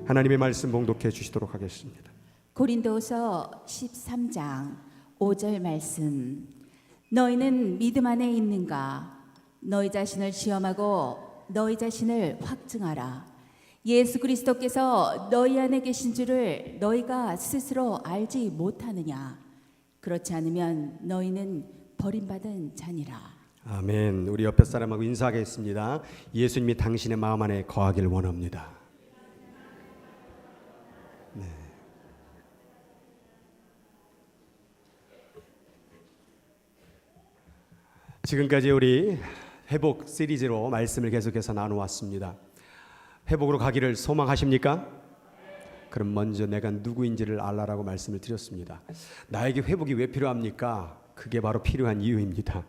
하나님의 말씀 봉독해 주시도록 하겠습니다. 고린도서 13장 5절 말씀. 너희는 믿음 안에 있는가? 너희 자신을 시험하고 너희 자신을 확증하라. 예수 그리스도께서 너희 안에 계신 줄을 너희가 스스로 알지 못하느냐? 그렇지 않으면 너희는 버림받은 자니라. 아멘. 우리 옆에 사람하고 인사하겠습니다. 예수님이 당신의 마음 안에 거하길 원합니다. 네. 지금까지 우리 회복 시리즈로 말씀을 계속해서 나누었습니다. 회복으로 가기를 소망하십니까? 그럼 먼저 내가 누구인지를 알라라고 말씀을 드렸습니다. 나에게 회복이 왜 필요합니까? 그게 바로 필요한 이유입니다.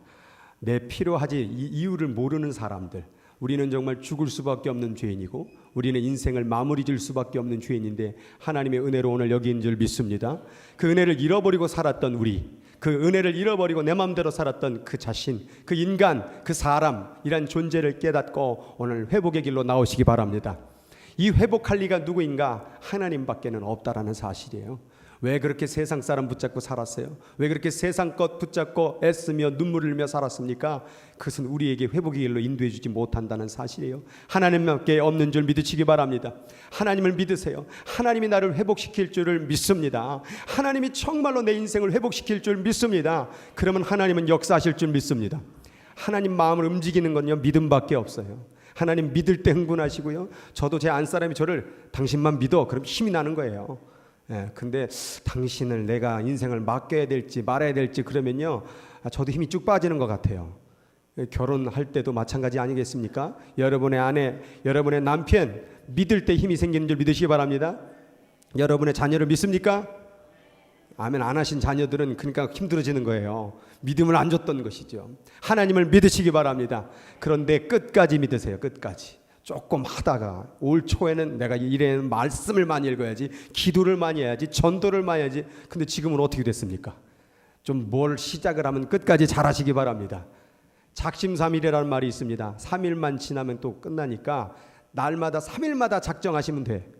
내 필요하지 이 이유를 모르는 사람들, 우리는 정말 죽을 수밖에 없는 죄인이고 우리는 인생을 마무리 질 수밖에 없는 죄인인데 하나님의 은혜로 오늘 여기 있는 줄 믿습니다. 그 은혜를 잃어버리고 살았던 우리, 그 은혜를 잃어버리고 내 마음대로 살았던 그 자신, 그 인간, 그 사람이란 존재를 깨닫고 오늘 회복의 길로 나오시기 바랍니다. 이 회복할 리가 누구인가? 하나님밖에는 없다라는 사실이에요. 왜 그렇게 세상 사람 붙잡고 살았어요? 왜 그렇게 세상 것 붙잡고 애쓰며 눈물을 흘리며 살았습니까? 그것은 우리에게 회복의 길로 인도해 주지 못한다는 사실이에요. 하나님밖에 없는 줄 믿으시기 바랍니다. 하나님을 믿으세요. 하나님이 나를 회복시킬 줄을 믿습니다. 하나님이 정말로 내 인생을 회복시킬 줄 믿습니다. 그러면 하나님은 역사하실 줄 믿습니다. 하나님 마음을 움직이는 건요, 믿음밖에 없어요. 하나님 믿을 때 흥분하시고요, 저도 제 안사람이 저를 당신만 믿어 그럼 힘이 나는 거예요. 근데 당신을 내가 인생을 맡겨야 될지 말아야 될지 그러면요, 저도 힘이 쭉 빠지는 것 같아요. 결혼할 때도 마찬가지 아니겠습니까? 여러분의 아내, 여러분의 남편 믿을 때 힘이 생기는 줄 믿으시기 바랍니다. 여러분의 자녀를 믿습니까? 아멘 안 하신 자녀들은 그러니까 힘들어지는 거예요. 믿음을 안 줬던 것이죠. 하나님을 믿으시기 바랍니다. 그런데 끝까지 믿으세요. 끝까지. 조금 하다가 올 초에는 내가 이래는 말씀을 많이 읽어야지, 기도를 많이 해야지, 전도를 많이 해야지. 근데 지금은 어떻게 됐습니까? 좀 뭘 시작을 하면 끝까지 잘하시기 바랍니다. 작심삼일이라는 말이 있습니다. 3일만 지나면 또 끝나니까 날마다 3일마다 작정하시면 돼.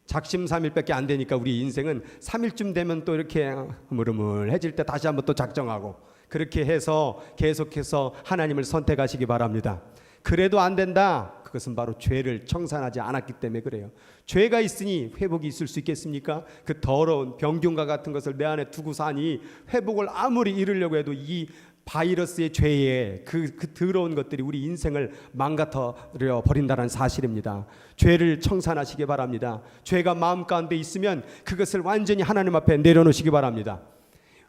작심삼일밖에 안 되니까 우리 인생은 3일쯤 되면 또 이렇게 흐물흐물해질 때 다시 한번 또 작정하고, 그렇게 해서 계속해서 하나님을 선택하시기 바랍니다. 그래도 안 된다. 그것은 바로 죄를 청산하지 않았기 때문에 그래요. 죄가 있으니 회복이 있을 수 있겠습니까? 그 더러운 병균과 같은 것을 내 안에 두고 사니 회복을 아무리 이루려고 해도 이 바이러스의 죄에 그 더러운 것들이 우리 인생을 망가뜨려 버린다는 사실입니다. 죄를 청산하시기 바랍니다. 죄가 마음 가운데 있으면 그것을 완전히 하나님 앞에 내려놓으시기 바랍니다.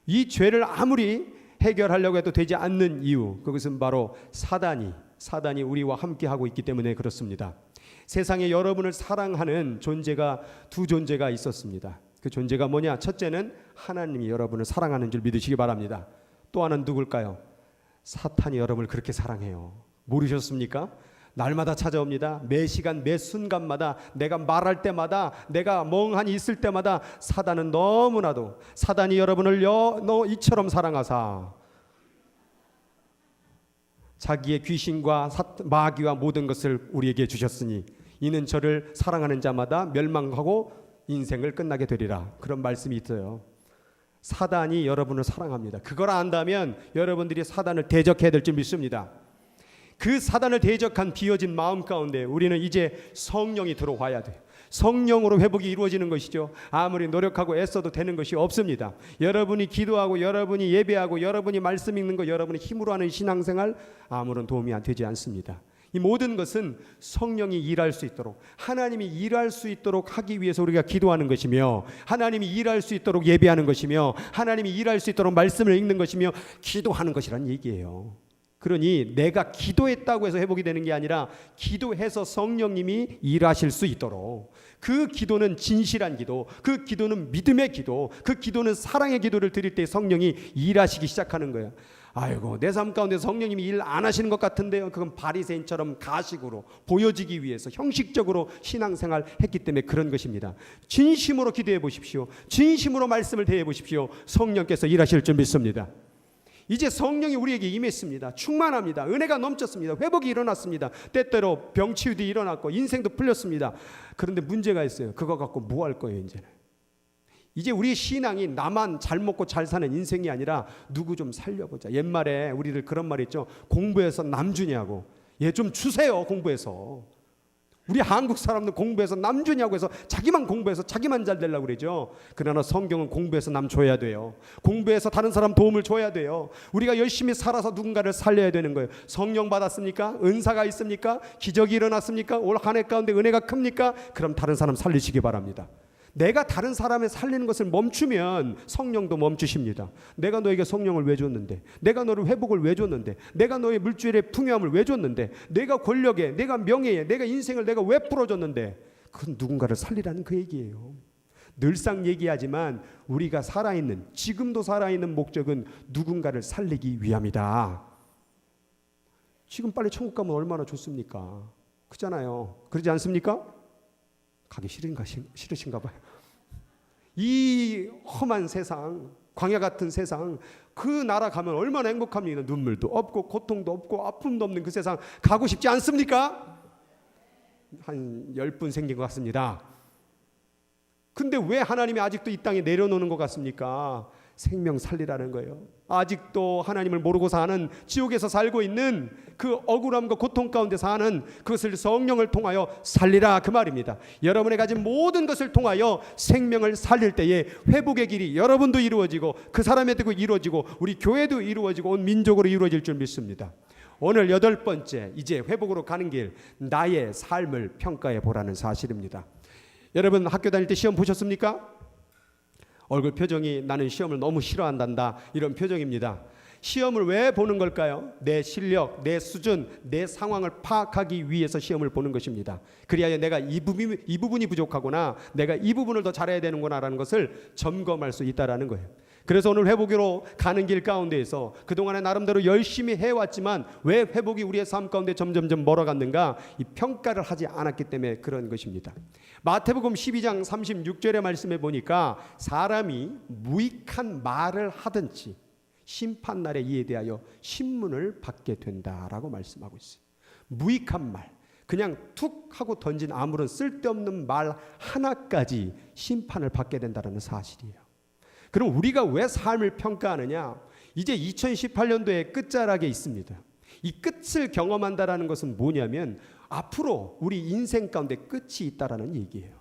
이 죄를 아무리 해결하려고 해도 되지 않는 이유, 그것은 바로 사단이 우리와 함께하고 있기 때문에 그렇습니다. 세상에 여러분을 사랑하는 존재가 두 존재가 있었습니다. 그 존재가 뭐냐? 첫째는 하나님이 여러분을 사랑하는 줄 믿으시기 바랍니다. 또 하나는 누굴까요? 사탄이 여러분을 그렇게 사랑해요. 모르셨습니까? 날마다 찾아옵니다. 매 시간 매 순간마다, 내가 말할 때마다, 내가 멍하니 있을 때마다 사단은 너무나도, 사단이 여러분을 이처럼 사랑하사 자기의 귀신과 마귀와 모든 것을 우리에게 주셨으니 이는 저를 사랑하는 자마다 멸망하고 인생을 끝나게 되리라. 그런 말씀이 있어요. 사단이 여러분을 사랑합니다. 그걸 안다면 여러분들이 사단을 대적해야 될 줄 믿습니다. 그 사단을 대적한 비어진 마음 가운데 우리는 이제 성령이 들어와야 돼요. 성령으로 회복이 이루어지는 것이죠. 아무리 노력하고 애써도 되는 것이 없습니다. 여러분이 기도하고 여러분이 예배하고 여러분이 말씀 읽는 거, 여러분이 힘으로 하는 신앙생활 아무런 도움이 되지 않습니다. 이 모든 것은 성령이 일할 수 있도록, 하나님이 일할 수 있도록 하기 위해서 우리가 기도하는 것이며, 하나님이 일할 수 있도록 예배하는 것이며, 하나님이 일할 수 있도록 말씀을 읽는 것이며 기도하는 것이란 얘기예요. 그러니 내가 기도했다고 해서 회복이 되는 게 아니라 기도해서 성령님이 일하실 수 있도록, 그 기도는 진실한 기도, 그 기도는 믿음의 기도, 그 기도는 사랑의 기도를 드릴 때 성령이 일하시기 시작하는 거예요. 아이고, 내 삶 가운데 성령님이 일 안 하시는 것 같은데요. 그건 바리새인처럼 가식으로 보여지기 위해서 형식적으로 신앙생활 했기 때문에 그런 것입니다. 진심으로 기도해 보십시오. 진심으로 말씀을 대해 보십시오. 성령께서 일하실 줄 믿습니다. 이제 성령이 우리에게 임했습니다. 충만합니다. 은혜가 넘쳤습니다. 회복이 일어났습니다. 때때로 병치유도 일어났고 인생도 풀렸습니다. 그런데 문제가 있어요. 그거 갖고 뭐 할 거예요 이제는? 이제 우리 신앙이 나만 잘 먹고 잘 사는 인생이 아니라 누구 좀 살려보자. 옛말에 우리들 그런 말 있죠. 공부해서 남 주냐고. 얘 좀 주세요 공부해서. 우리 한국 사람들 공부해서 남 주냐고 해서 자기만 공부해서 자기만 잘 되려고 그러죠. 그러나 성경은 공부해서 남 줘야 돼요. 공부해서 다른 사람 도움을 줘야 돼요. 우리가 열심히 살아서 누군가를 살려야 되는 거예요. 성령 받았습니까? 은사가 있습니까? 기적이 일어났습니까? 올 한 해 가운데 은혜가 큽니까? 그럼 다른 사람 살리시기 바랍니다. 내가 다른 사람을 살리는 것을 멈추면 성령도 멈추십니다. 내가 너에게 성령을 왜 줬는데? 내가 너를 회복을 왜 줬는데? 내가 너의 물질의 풍요함을 왜 줬는데? 내가 권력에, 내가 명예에, 내가 인생을 내가 왜 풀어줬는데? 그건 누군가를 살리라는 그 얘기예요. 늘상 얘기하지만 우리가 살아있는, 지금도 살아있는 목적은 누군가를 살리기 위함이다. 지금 빨리 천국 가면 얼마나 좋습니까? 그렇잖아요. 그러지 않습니까? 가기 싫으신가 봐요. 이 험한 세상, 광야 같은 세상, 그 나라 가면 얼마나 행복합니까? 눈물도 없고 고통도 없고 아픔도 없는 그 세상 가고 싶지 않습니까? 한 10분 생긴 것 같습니다. 근데 왜 하나님이 아직도 이 땅에 내려놓는 것 같습니까? 생명 살리라는 거예요. 아직도 하나님을 모르고 사는, 지옥에서 살고 있는 그 억울함과 고통 가운데 사는, 그것을 성령을 통하여 살리라 그 말입니다. 여러분이 가진 모든 것을 통하여 생명을 살릴 때에 회복의 길이 여러분도 이루어지고 그 사람에도 이루어지고 우리 교회도 이루어지고 온 민족으로 이루어질 줄 믿습니다. 오늘 8번째, 이제 회복으로 가는 길, 나의 삶을 평가해 보라는 사실입니다. 여러분 학교 다닐 때 시험 보셨습니까? 얼굴 표정이 나는 시험을 너무 싫어한단다, 이런 표정입니다. 시험을 왜 보는 걸까요? 내 실력, 내 수준, 내 상황을 파악하기 위해서 시험을 보는 것입니다. 그리하여 내가 이 부분이 부족하구나, 내가 이 부분을 더 잘해야 되는구나라는 것을 점검할 수 있다라는 거예요. 그래서 오늘 회복으로 가는 길 가운데에서 그동안에 나름대로 열심히 해왔지만 왜 회복이 우리의 삶 가운데 점점점 멀어갔는가? 이 평가를 하지 않았기 때문에 그런 것입니다. 마태복음 12장 36절의 말씀에 보니까 사람이 무익한 말을 하든지 심판날에 이에 대하여 신문을 받게 된다라고 말씀하고 있어요. 무익한 말, 그냥 툭 하고 던진 아무런 쓸데없는 말 하나까지 심판을 받게 된다는 사실이에요. 그럼 우리가 왜 삶을 평가하느냐? 이제 2018년도의 끝자락에 있습니다. 이 끝을 경험한다라는 것은 뭐냐면 앞으로 우리 인생 가운데 끝이 있다라는 얘기예요.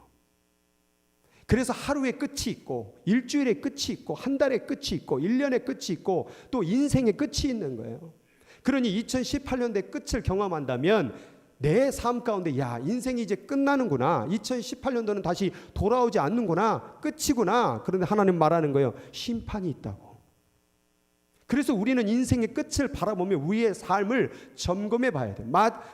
그래서 하루의 끝이 있고 일주일의 끝이 있고 한 달의 끝이 있고 1년의 끝이 있고 또 인생의 끝이 있는 거예요. 그러니 2018년도의 끝을 경험한다면 내 삶 가운데 야, 인생이 이제 끝나는구나, 2018년도는 다시 돌아오지 않는구나, 끝이구나. 그런데 하나님 말하는 거예요. 심판이 있다고. 그래서 우리는 인생의 끝을 바라보며 우리의 삶을 점검해 봐야 돼.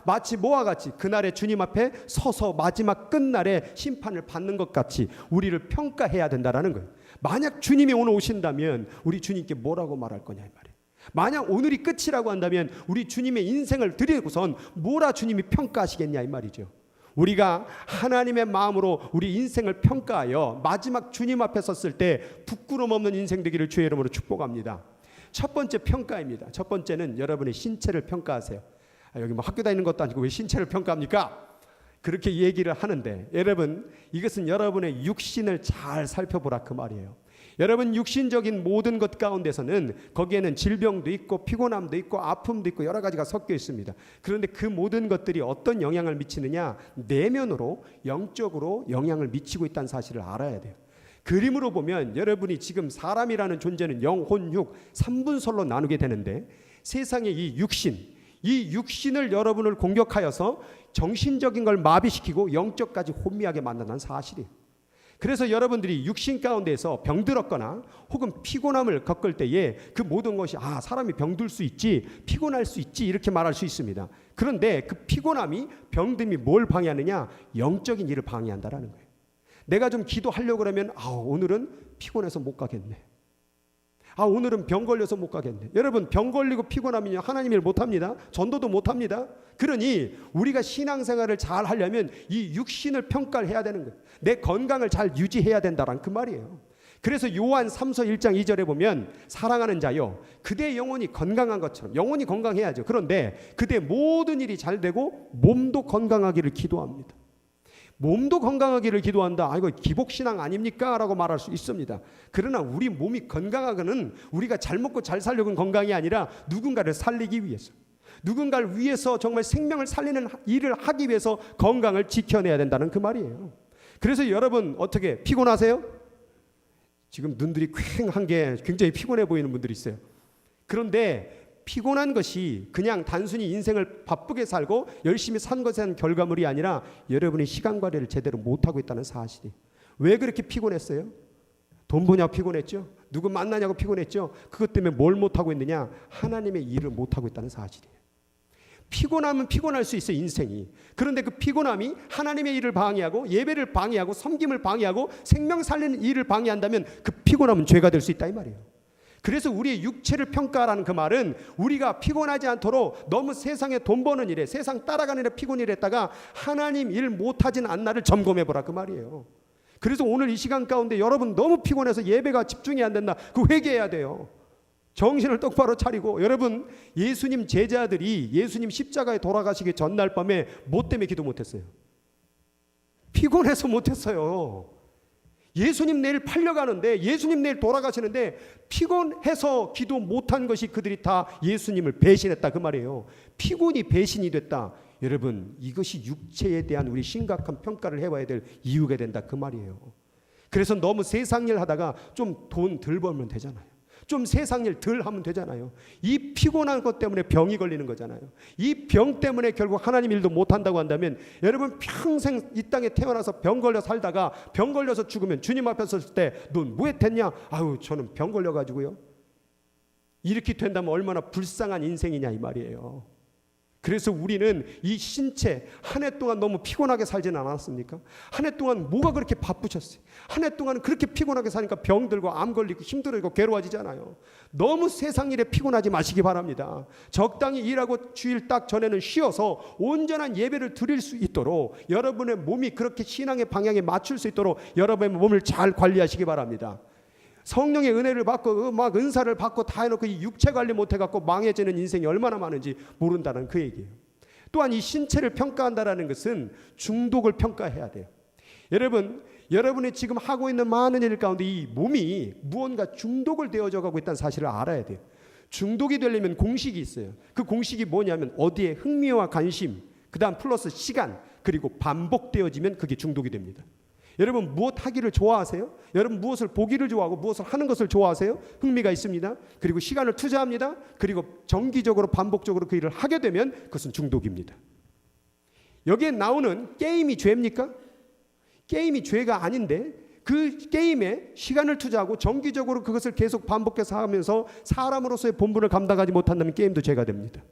마치 뭐와 같이 그날의 주님 앞에 서서 마지막 끝날에 심판을 받는 것 같이 우리를 평가해야 된다라는 거예요. 만약 주님이 오늘 오신다면 우리 주님께 뭐라고 말할 거냐 이 말이에요. 만약 오늘이 끝이라고 한다면 우리 주님의 인생을 드리고선 뭐라 주님이 평가하시겠냐 이 말이죠. 우리가 하나님의 마음으로 우리 인생을 평가하여 마지막 주님 앞에 섰을 때 부끄럼 없는 인생 되기를 주의 이름으로 축복합니다. 첫 번째 평가입니다. 첫 번째는 여러분의 신체를 평가하세요. 여기 뭐 학교 다니는 것도 아니고 왜 신체를 평가합니까? 그렇게 얘기를 하는데 여러분, 이것은 여러분의 육신을 잘 살펴보라 그 말이에요. 여러분 육신적인 모든 것 가운데서는 거기에는 질병도 있고 피곤함도 있고 아픔도 있고 여러 가지가 섞여 있습니다. 그런데 그 모든 것들이 어떤 영향을 미치느냐? 내면으로 영적으로 영향을 미치고 있다는 사실을 알아야 돼요. 그림으로 보면 여러분이 지금 사람이라는 존재는 영, 혼, 육 3분설로 나누게 되는데 세상의 이 육신을 여러분을 공격하여서 정신적인 걸 마비시키고 영적까지 혼미하게 만든다는 사실이에요. 그래서 여러분들이 육신 가운데서 병들었거나 혹은 피곤함을 겪을 때에 그 모든 것이 사람이 병들 수 있지, 피곤할 수 있지 이렇게 말할 수 있습니다. 그런데 그 피곤함이, 병듦이 뭘 방해하느냐? 영적인 일을 방해한다라는 거예요. 내가 좀 기도하려고 그러면 오늘은 피곤해서 못 가겠네. 오늘은 병 걸려서 못 가겠네. 여러분 병 걸리고 피곤하면 하나님 일 못합니다. 전도도 못합니다. 그러니 우리가 신앙생활을 잘 하려면 이 육신을 평가를 해야 되는 거예요. 내 건강을 잘 유지해야 된다는 그 말이에요. 그래서 요한 3서 1장 2절에 보면 사랑하는 자여 그대 영혼이 건강한 것처럼, 영혼이 건강해야죠. 그런데 그대 모든 일이 잘 되고 몸도 건강하기를 기도합니다. 몸도 건강하기를 기도한다. 이거 기복신앙 아닙니까? 라고 말할 수 있습니다. 그러나 우리 몸이 건강하고는 우리가 잘 먹고 잘 살려고 건강이 아니라 누군가를 살리기 위해서, 누군가를 위해서 정말 생명을 살리는 일을 하기 위해서 건강을 지켜내야 된다는 그 말이에요. 그래서 여러분 어떻게 피곤하세요? 지금 눈들이 퀭한 게 굉장히 피곤해 보이는 분들이 있어요. 그런데 피곤한 것이 그냥 단순히 인생을 바쁘게 살고 열심히 산 것에 대한 결과물이 아니라 여러분이 시간 관리를 제대로 못하고 있다는 사실이. 왜 그렇게 피곤했어요? 돈 버냐고 피곤했죠? 누구 만나냐고 피곤했죠? 그것 때문에 뭘 못하고 있느냐? 하나님의 일을 못하고 있다는 사실이에요. 피곤하면 피곤할 수 있어요, 인생이. 그런데 그 피곤함이 하나님의 일을 방해하고 예배를 방해하고 섬김을 방해하고 생명 살리는 일을 방해한다면 그 피곤함은 죄가 될 수 있다 이 말이에요. 그래서 우리의 육체를 평가하라는 그 말은 우리가 피곤하지 않도록 너무 세상에 돈 버는 일에, 세상 따라가는 일에 피곤을 했다가 하나님 일 못하진 않나를 점검해보라 그 말이에요. 그래서 오늘 이 시간 가운데 여러분 너무 피곤해서 예배가 집중이 안 된다, 그 회개해야 돼요. 정신을 똑바로 차리고. 여러분 예수님 제자들이 예수님 십자가에 돌아가시기 전날 밤에 뭐 때문에 기도 못했어요? 피곤해서 못했어요. 예수님 내일 팔려가는데, 예수님 내일 돌아가시는데 피곤해서 기도 못한 것이 그들이 다 예수님을 배신했다 그 말이에요. 피곤이 배신이 됐다. 여러분 이것이 육체에 대한 우리 심각한 평가를 해봐야 될 이유가 된다 그 말이에요. 그래서 너무 세상 일 하다가 좀 돈 덜 벌면 되잖아요. 좀 세상 일 덜 하면 되잖아요. 이 피곤한 것 때문에 병이 걸리는 거잖아요. 이 병 때문에 결국 하나님 일도 못한다고 한다면 여러분 평생 이 땅에 태어나서 병 걸려 살다가 병 걸려서 죽으면 주님 앞에 섰을 때 넌 뭐 했냐? 아유 저는 병 걸려가지고요. 이렇게 된다면 얼마나 불쌍한 인생이냐 이 말이에요. 그래서 우리는 이 신체 한 해 동안 너무 피곤하게 살지는 않았습니까? 한 해 동안 뭐가 그렇게 바쁘셨어요? 한 해 동안 그렇게 피곤하게 사니까 병들고 암 걸리고 힘들고 괴로워지잖아요. 너무 세상 일에 피곤하지 마시기 바랍니다. 적당히 일하고 주일 딱 전에는 쉬어서 온전한 예배를 드릴 수 있도록 여러분의 몸이 그렇게 신앙의 방향에 맞출 수 있도록 여러분의 몸을 잘 관리하시기 바랍니다. 성령의 은혜를 받고 막 은사를 받고 다 해놓고 이 육체 관리 못해갖고 망해지는 인생이 얼마나 많은지 모른다는 그 얘기예요. 또한 이 신체를 평가한다는 것은 중독을 평가해야 돼요. 여러분이 지금 하고 있는 많은 일 가운데 이 몸이 무언가 중독을 되어져 가고 있다는 사실을 알아야 돼요. 중독이 되려면 공식이 있어요. 그 공식이 뭐냐면 어디에 흥미와 관심, 그 다음 플러스 시간, 그리고 반복되어지면 그게 중독이 됩니다. 여러분 무엇 하기를 좋아하세요? 여러분 무엇을 보기를 좋아하고 무엇을 하는 것을 좋아하세요? 흥미가 있습니다. 그리고 시간을 투자합니다. 그리고 정기적으로 반복적으로 그 일을 하게 되면 그것은 중독입니다. 여기에 나오는 게임이 죄입니까? 게임이 죄가 아닌데 그 게임에 시간을 투자하고 정기적으로 그것을 계속 반복해서 하면서 사람으로서의 본분을 감당하지 못한다면 게임도 죄가 됩니다.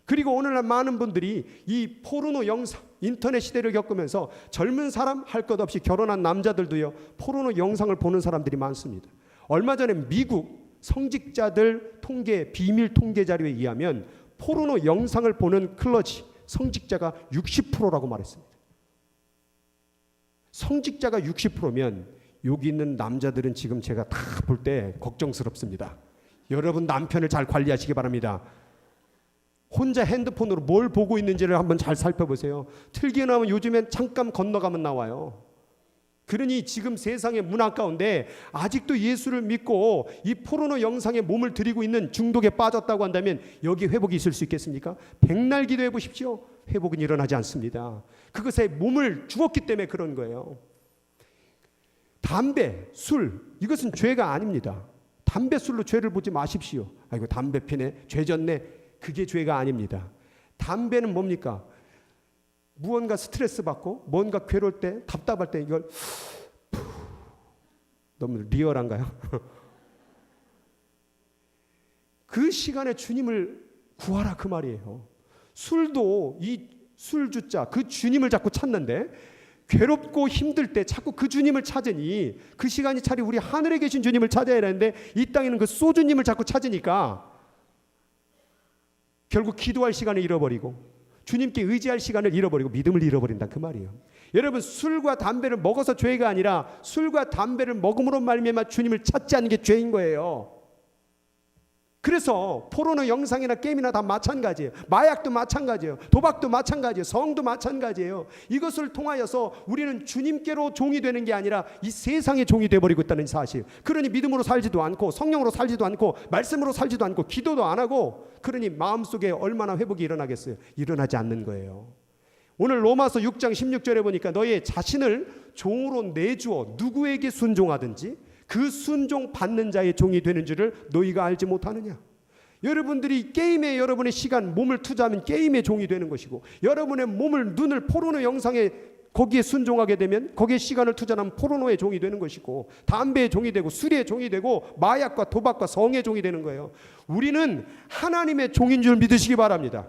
그리고 오늘날 많은 분들이 이 포르노 영상, 인터넷 시대를 겪으면서 젊은 사람 할 것 없이 결혼한 남자들도요 포르노 영상을 보는 사람들이 많습니다. 얼마 전에 미국 성직자들 통계, 비밀 통계 자료에 의하면 포르노 영상을 보는 클러지 성직자가 60%라고 말했습니다. 성직자가 60%면 여기 있는 남자들은 지금 제가 다 볼 때 걱정스럽습니다. 여러분 남편을 잘 관리하시기 바랍니다. 혼자 핸드폰으로 뭘 보고 있는지를 한번 잘 살펴보세요. 틀게 나오면 요즘엔 잠깐 건너가면 나와요. 그러니 지금 세상의 문화 가운데 아직도 예수를 믿고 이 포르노 영상에 몸을 들이고 있는 중독에 빠졌다고 한다면 여기 회복이 있을 수 있겠습니까? 백날 기도해 보십시오. 회복은 일어나지 않습니다. 그것에 몸을 주었기 때문에 그런 거예요. 담배, 술 이것은 죄가 아닙니다. 담배, 술로 죄를 보지 마십시오. 아이고 담배 피네, 죄 졌네. 그게 죄가 아닙니다. 담배는 뭡니까? 무언가 스트레스 받고 뭔가 괴로울 때 답답할 때 이걸 너무 리얼한가요? 그 시간에 주님을 구하라 그 말이에요. 술도 이 술주자 그 주님을 자꾸 찾는데 괴롭고 힘들 때 자꾸 그 주님을 찾으니 그 시간이 차라리 우리 하늘에 계신 주님을 찾아야 하는데 이 땅에는 그 소주님을 자꾸 찾으니까 결국 기도할 시간을 잃어버리고 주님께 의지할 시간을 잃어버리고 믿음을 잃어버린다 그 말이에요. 여러분, 술과 담배를 먹어서 죄가 아니라 술과 담배를 먹음으로 말미암아 주님을 찾지 않는 게 죄인 거예요. 그래서 포르노 영상이나 게임이나 다 마찬가지예요. 마약도 마찬가지예요. 도박도 마찬가지예요. 성도 마찬가지예요. 이것을 통하여서 우리는 주님께로 종이 되는 게 아니라 이 세상의 종이 되어버리고 있다는 사실. 그러니 믿음으로 살지도 않고 성령으로 살지도 않고 말씀으로 살지도 않고 기도도 안 하고, 그러니 마음속에 얼마나 회복이 일어나겠어요? 일어나지 않는 거예요. 오늘 로마서 6장 16절에 보니까 너의 자신을 종으로 내주어 누구에게 순종하든지 그 순종 받는 자의 종이 되는 줄을 너희가 알지 못하느냐. 여러분들이 게임에 여러분의 시간, 몸을 투자하면 게임의 종이 되는 것이고, 여러분의 몸을, 눈을 포르노 영상에 거기에 순종하게 되면 거기에 시간을 투자하면 포르노의 종이 되는 것이고, 담배의 종이 되고, 술의 종이 되고, 마약과 도박과 성의 종이 되는 거예요. 우리는 하나님의 종인 줄 믿으시기 바랍니다.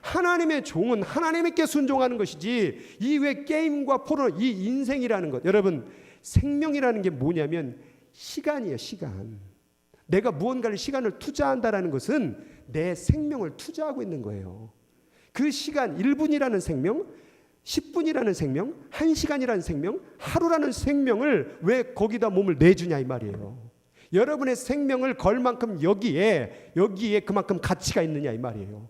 하나님의 종은 하나님께 순종하는 것이지, 이 외 게임과 포르노, 이 인생이라는 것, 여러분, 생명이라는 게 뭐냐면 시간이에요. 시간. 내가 무언가를 시간을 투자한다라는 것은 내 생명을 투자하고 있는 거예요. 그 시간, 1분이라는 생명, 10분이라는 생명, 1시간이라는 생명, 하루라는 생명을 왜 거기다 몸을 내주냐 이 말이에요. 여러분의 생명을 걸 만큼 여기에 그만큼 가치가 있느냐 이 말이에요.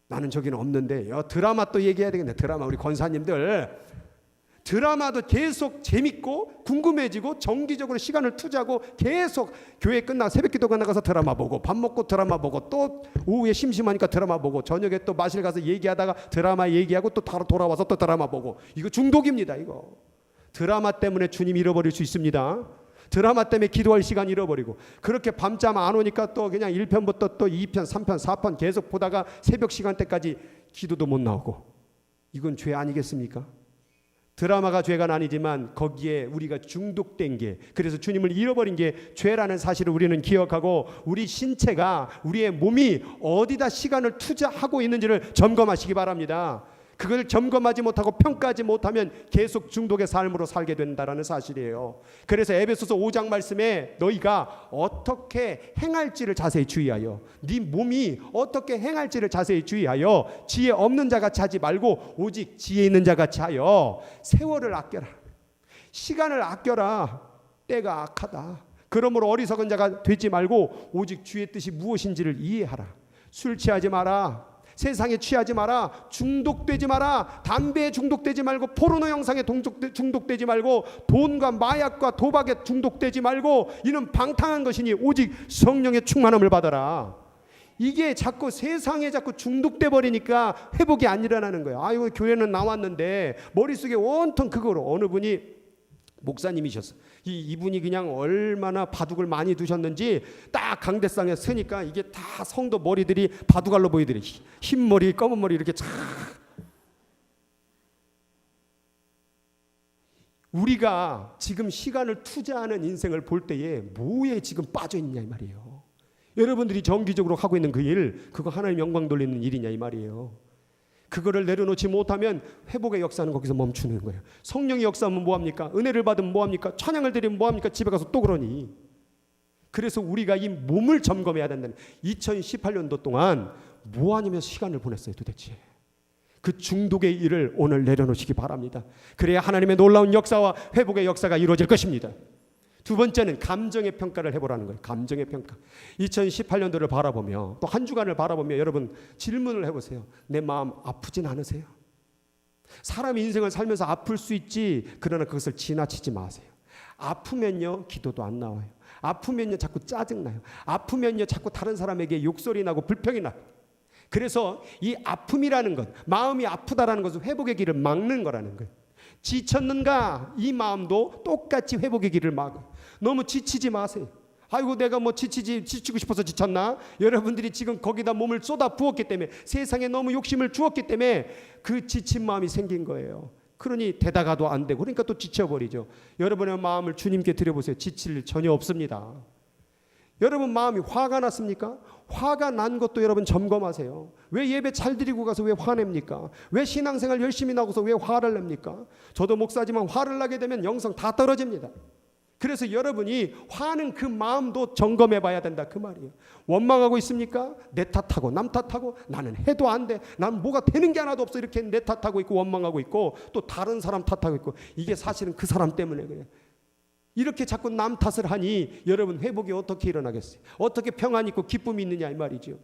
나는 저기는 없는데, 드라마 또 얘기해야 되겠네. 드라마, 우리 권사님들 드라마도 계속 재밌고 궁금해지고 정기적으로 시간을 투자하고 계속 교회 끝나 새벽기도 끝나가서 드라마 보고, 밥 먹고 드라마 보고, 또 오후에 심심하니까 드라마 보고, 저녁에 또 마실 가서 얘기하다가 드라마 얘기하고 또 바로 돌아와서 또 드라마 보고. 이거 중독입니다. 이거 드라마 때문에 주님 잃어버릴 수 있습니다. 드라마 때문에 기도할 시간 잃어버리고, 그렇게 밤잠 안 오니까 또 그냥 1편부터 또 2편 3편 4편 계속 보다가 새벽 시간대까지 기도도 못 나오고. 이건 죄 아니겠습니까? 드라마가 죄가 아니지만 거기에 우리가 중독된 게, 그래서 주님을 잃어버린 게 죄라는 사실을 우리는 기억하고, 우리 신체가, 우리의 몸이 어디다 시간을 투자하고 있는지를 점검하시기 바랍니다. 그걸 점검하지 못하고 평가하지 못하면 계속 중독의 삶으로 살게 된다는 사실이에요. 그래서 에베소서 5장 말씀에 너희가 어떻게 행할지를 자세히 주의하여, 네 몸이 어떻게 행할지를 자세히 주의하여 지혜 없는 자같이 하지 말고 오직 지혜 있는 자같이 하여 세월을 아껴라. 시간을 아껴라. 때가 악하다. 그러므로 어리석은 자가 되지 말고 오직 주의 뜻이 무엇인지를 이해하라. 술 취하지 마라. 세상에 취하지 마라. 중독되지 마라. 담배에 중독되지 말고, 포르노 영상에 중독되지 말고, 돈과 마약과 도박에 중독되지 말고, 이는 방탕한 것이니 오직 성령의 충만함을 받아라. 이게 자꾸 세상에 자꾸 중독돼 버리니까 회복이 안 일어나는 거예요. 아이고, 교회는 나왔는데 머릿속에 온통 그거로. 어느 분이 목사님이셨어. 이분이 그냥 얼마나 바둑을 많이 두셨는지 딱 강대상에 서니까 이게 다 성도 머리들이 바둑알로 보이더래. 흰 머리, 검은 머리 이렇게 쫙. 우리가 지금 시간을 투자하는 인생을 볼 때에 뭐에 지금 빠져 있냐 이 말이에요. 여러분들이 정기적으로 하고 있는 그 일, 그거 하나님 영광 돌리는 일이냐 이 말이에요. 그거를 내려놓지 못하면 회복의 역사는 거기서 멈추는 거예요. 성령의 역사하면 뭐합니까? 은혜를 받으면 뭐합니까? 찬양을 드리면 뭐합니까? 집에 가서 또 그러니. 그래서 우리가 이 몸을 점검해야 된다는, 2018년도 동안 뭐 하면서 시간을 보냈어요 도대체? 그 중독의 일을 오늘 내려놓으시기 바랍니다. 그래야 하나님의 놀라운 역사와 회복의 역사가 이루어질 것입니다. 두 번째는 감정의 평가를 해보라는 거예요. 감정의 평가. 2018년도를 바라보며 또 한 주간을 바라보며 여러분 질문을 해보세요. 내 마음 아프진 않으세요? 사람 인생을 살면서 아플 수 있지, 그러나 그것을 지나치지 마세요. 아프면요 기도도 안 나와요. 아프면요 자꾸 짜증나요. 아프면요 자꾸 다른 사람에게 욕설이 나고 불평이 나요. 그래서 이 아픔이라는 것, 마음이 아프다라는 것은 회복의 길을 막는 거라는 거예요. 지쳤는가? 이 마음도 똑같이 회복의 길을 막아요. 너무 지치지 마세요. 아이고 내가 뭐 지치고 싶어서 지쳤나? 여러분들이 지금 거기다 몸을 쏟아 부었기 때문에, 세상에 너무 욕심을 주었기 때문에 그 지친 마음이 생긴 거예요. 그러니 되다가도 안 되고, 그러니까 또 지쳐버리죠. 여러분의 마음을 주님께 드려보세요. 지칠 일 전혀 없습니다. 여러분 마음이 화가 났습니까? 화가 난 것도 여러분 점검하세요. 왜 예배 잘 드리고 가서 왜 화냅니까? 왜 신앙생활 열심히 나고서 왜 화를 냅니까? 저도 목사지만 화를 나게 되면 영성 다 떨어집니다. 그래서 여러분이 화는 그 마음도 점검해 봐야 된다 그 말이에요. 원망하고 있습니까? 내 탓하고 남 탓하고 나는 해도 안 돼. 난 뭐가 되는 게 하나도 없어. 이렇게 내 탓하고 있고 원망하고 있고 또 다른 사람 탓하고 있고 이게 사실은 그 사람 때문에 그래. 이렇게 자꾸 남 탓을 하니 여러분 회복이 어떻게 일어나겠어요? 어떻게 평안이 있고 기쁨이 있느냐 이 말이죠.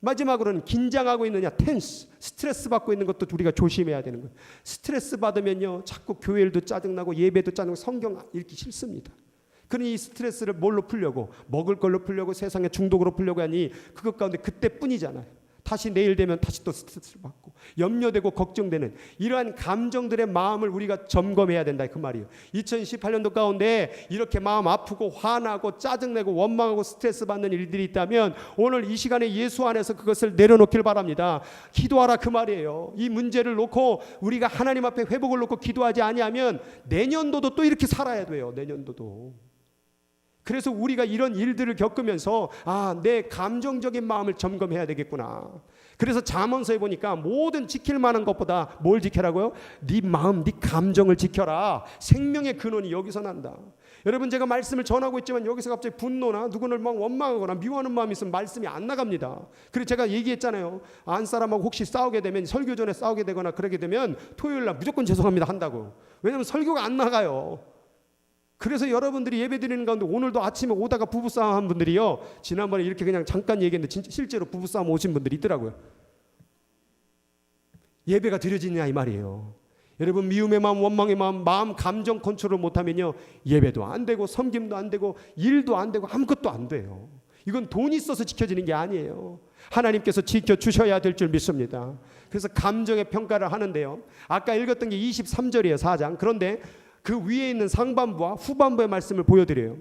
마지막으로는 긴장하고 있느냐, 텐스, 스트레스 받고 있는 것도 우리가 조심해야 되는 거예요. 스트레스 받으면요 자꾸 교회 일도 짜증나고 예배도 짜증나고 성경 읽기 싫습니다. 그러니 이 스트레스를 뭘로 풀려고, 먹을 걸로 풀려고, 세상의 중독으로 풀려고 하니 그것 가운데 그때뿐이잖아요. 다시 내일 되면 다시 또 스트레스를 받고 염려되고 걱정되는 이러한 감정들의 마음을 우리가 점검해야 된다 그 말이에요. 2018년도 가운데 이렇게 마음 아프고 화나고 짜증내고 원망하고 스트레스 받는 일들이 있다면 오늘 이 시간에 예수 안에서 그것을 내려놓길 바랍니다. 기도하라 그 말이에요. 이 문제를 놓고 우리가 하나님 앞에 회복을 놓고 기도하지 아니하면 내년도도 또 이렇게 살아야 돼요. 내년도도. 그래서 우리가 이런 일들을 겪으면서 내 감정적인 마음을 점검해야 되겠구나. 그래서 잠언서에 보니까 모든 지킬 만한 것보다 뭘 지켜라고요? 네 마음, 네 감정을 지켜라. 생명의 근원이 여기서 난다. 여러분 제가 말씀을 전하고 있지만 여기서 갑자기 분노나 누구를 막 원망하거나 미워하는 마음이 있으면 말씀이 안 나갑니다. 그리고 제가 얘기했잖아요. 안 사람하고 혹시 싸우게 되면 설교 전에 싸우게 되거나 그러게 되면 토요일 날 무조건 죄송합니다 한다고. 왜냐하면 설교가 안 나가요. 그래서 여러분들이 예배 드리는 가운데 오늘도 아침에 오다가 부부싸움 한 분들이요 지난번에 이렇게 그냥 잠깐 얘기했는데 진짜 실제로 부부싸움 오신 분들이 있더라고요. 예배가 드려지냐 이 말이에요. 여러분 미움의 마음, 원망의 마음 감정 컨트롤 못하면요 예배도 안 되고 섬김도 안 되고 일도 안 되고 아무것도 안 돼요. 이건 돈이 있어서 지켜지는 게 아니에요. 하나님께서 지켜주셔야 될 줄 믿습니다. 그래서 감정의 평가를 하는데요 아까 읽었던 게 23절이에요 4장. 그런데 그 위에 있는 상반부와 후반부의 말씀을 보여드려요.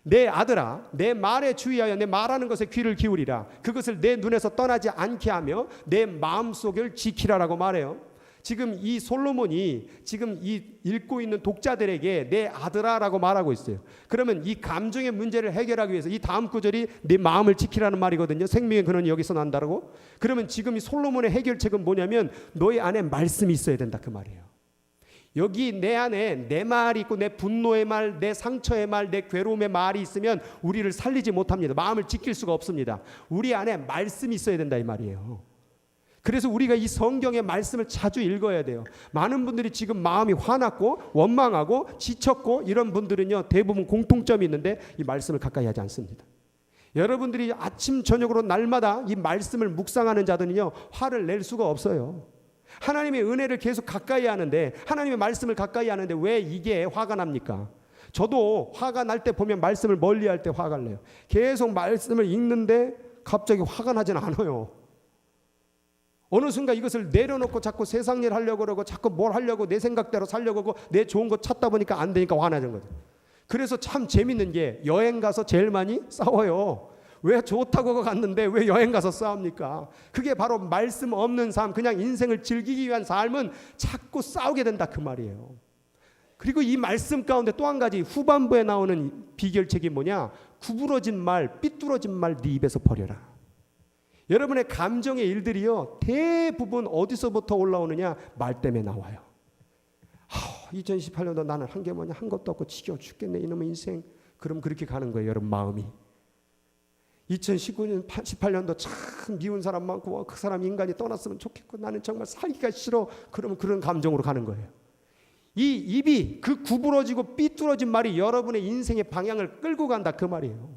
내 아들아 내 말에 주의하여 내 말하는 것에 귀를 기울이라. 그것을 내 눈에서 떠나지 않게 하며 내 마음속을 지키라라고 말해요. 지금 이 솔로몬이 지금 이 읽고 있는 독자들에게 내 아들아라고 말하고 있어요. 그러면 이 감정의 문제를 해결하기 위해서 이 다음 구절이 내 마음을 지키라는 말이거든요. 생명의 근원이 여기서 난다라고. 그러면 지금 이 솔로몬의 해결책은 뭐냐면 너희 안에 말씀이 있어야 된다 그 말이에요. 여기 내 안에 내 말이 있고 내 분노의 말, 내 상처의 말, 내 괴로움의 말이 있으면 우리를 살리지 못합니다. 마음을 지킬 수가 없습니다. 우리 안에 말씀이 있어야 된다 이 말이에요. 그래서 우리가 이 성경의 말씀을 자주 읽어야 돼요. 많은 분들이 지금 마음이 화났고 원망하고 지쳤고 이런 분들은요 대부분 공통점이 있는데 이 말씀을 가까이 하지 않습니다. 여러분들이 아침 저녁으로 날마다 이 말씀을 묵상하는 자들은요 화를 낼 수가 없어요. 하나님의 은혜를 계속 가까이 하는데 하나님의 말씀을 가까이 하는데 왜 이게 화가 납니까? 저도 화가 날 때 보면 말씀을 멀리할 때 화가 나요. 계속 말씀을 읽는데 갑자기 화가 나진 않아요. 어느 순간 이것을 내려놓고 자꾸 세상 일 하려고 그러고 자꾸 뭘 하려고 내 생각대로 살려고 하고 내 좋은 거 찾다 보니까 안 되니까 화나는 거죠. 그래서 참 재밌는 게 여행 가서 제일 많이 싸워요. 왜 좋다고 갔는데 왜 여행 가서 싸웁니까? 그게 바로 말씀 없는 삶, 그냥 인생을 즐기기 위한 삶은 자꾸 싸우게 된다 그 말이에요. 그리고 이 말씀 가운데 또 한 가지 후반부에 나오는 비결책이 뭐냐? 구부러진 말, 삐뚤어진 말 네 입에서 버려라. 여러분의 감정의 일들이요 대부분 어디서부터 올라오느냐? 말 때문에 나와요. 2018년도 나는 한 게 뭐냐? 한 것도 없고 지겨워 죽겠네 이놈의 인생. 그럼 그렇게 가는 거예요 여러분 마음이. 2019년 18년도 참 미운 사람 많고 그 사람 인간이 떠났으면 좋겠고 나는 정말 살기가 싫어. 그러면 그런 감정으로 가는 거예요. 이 입이 그 구부러지고 삐뚤어진 말이 여러분의 인생의 방향을 끌고 간다 그 말이에요.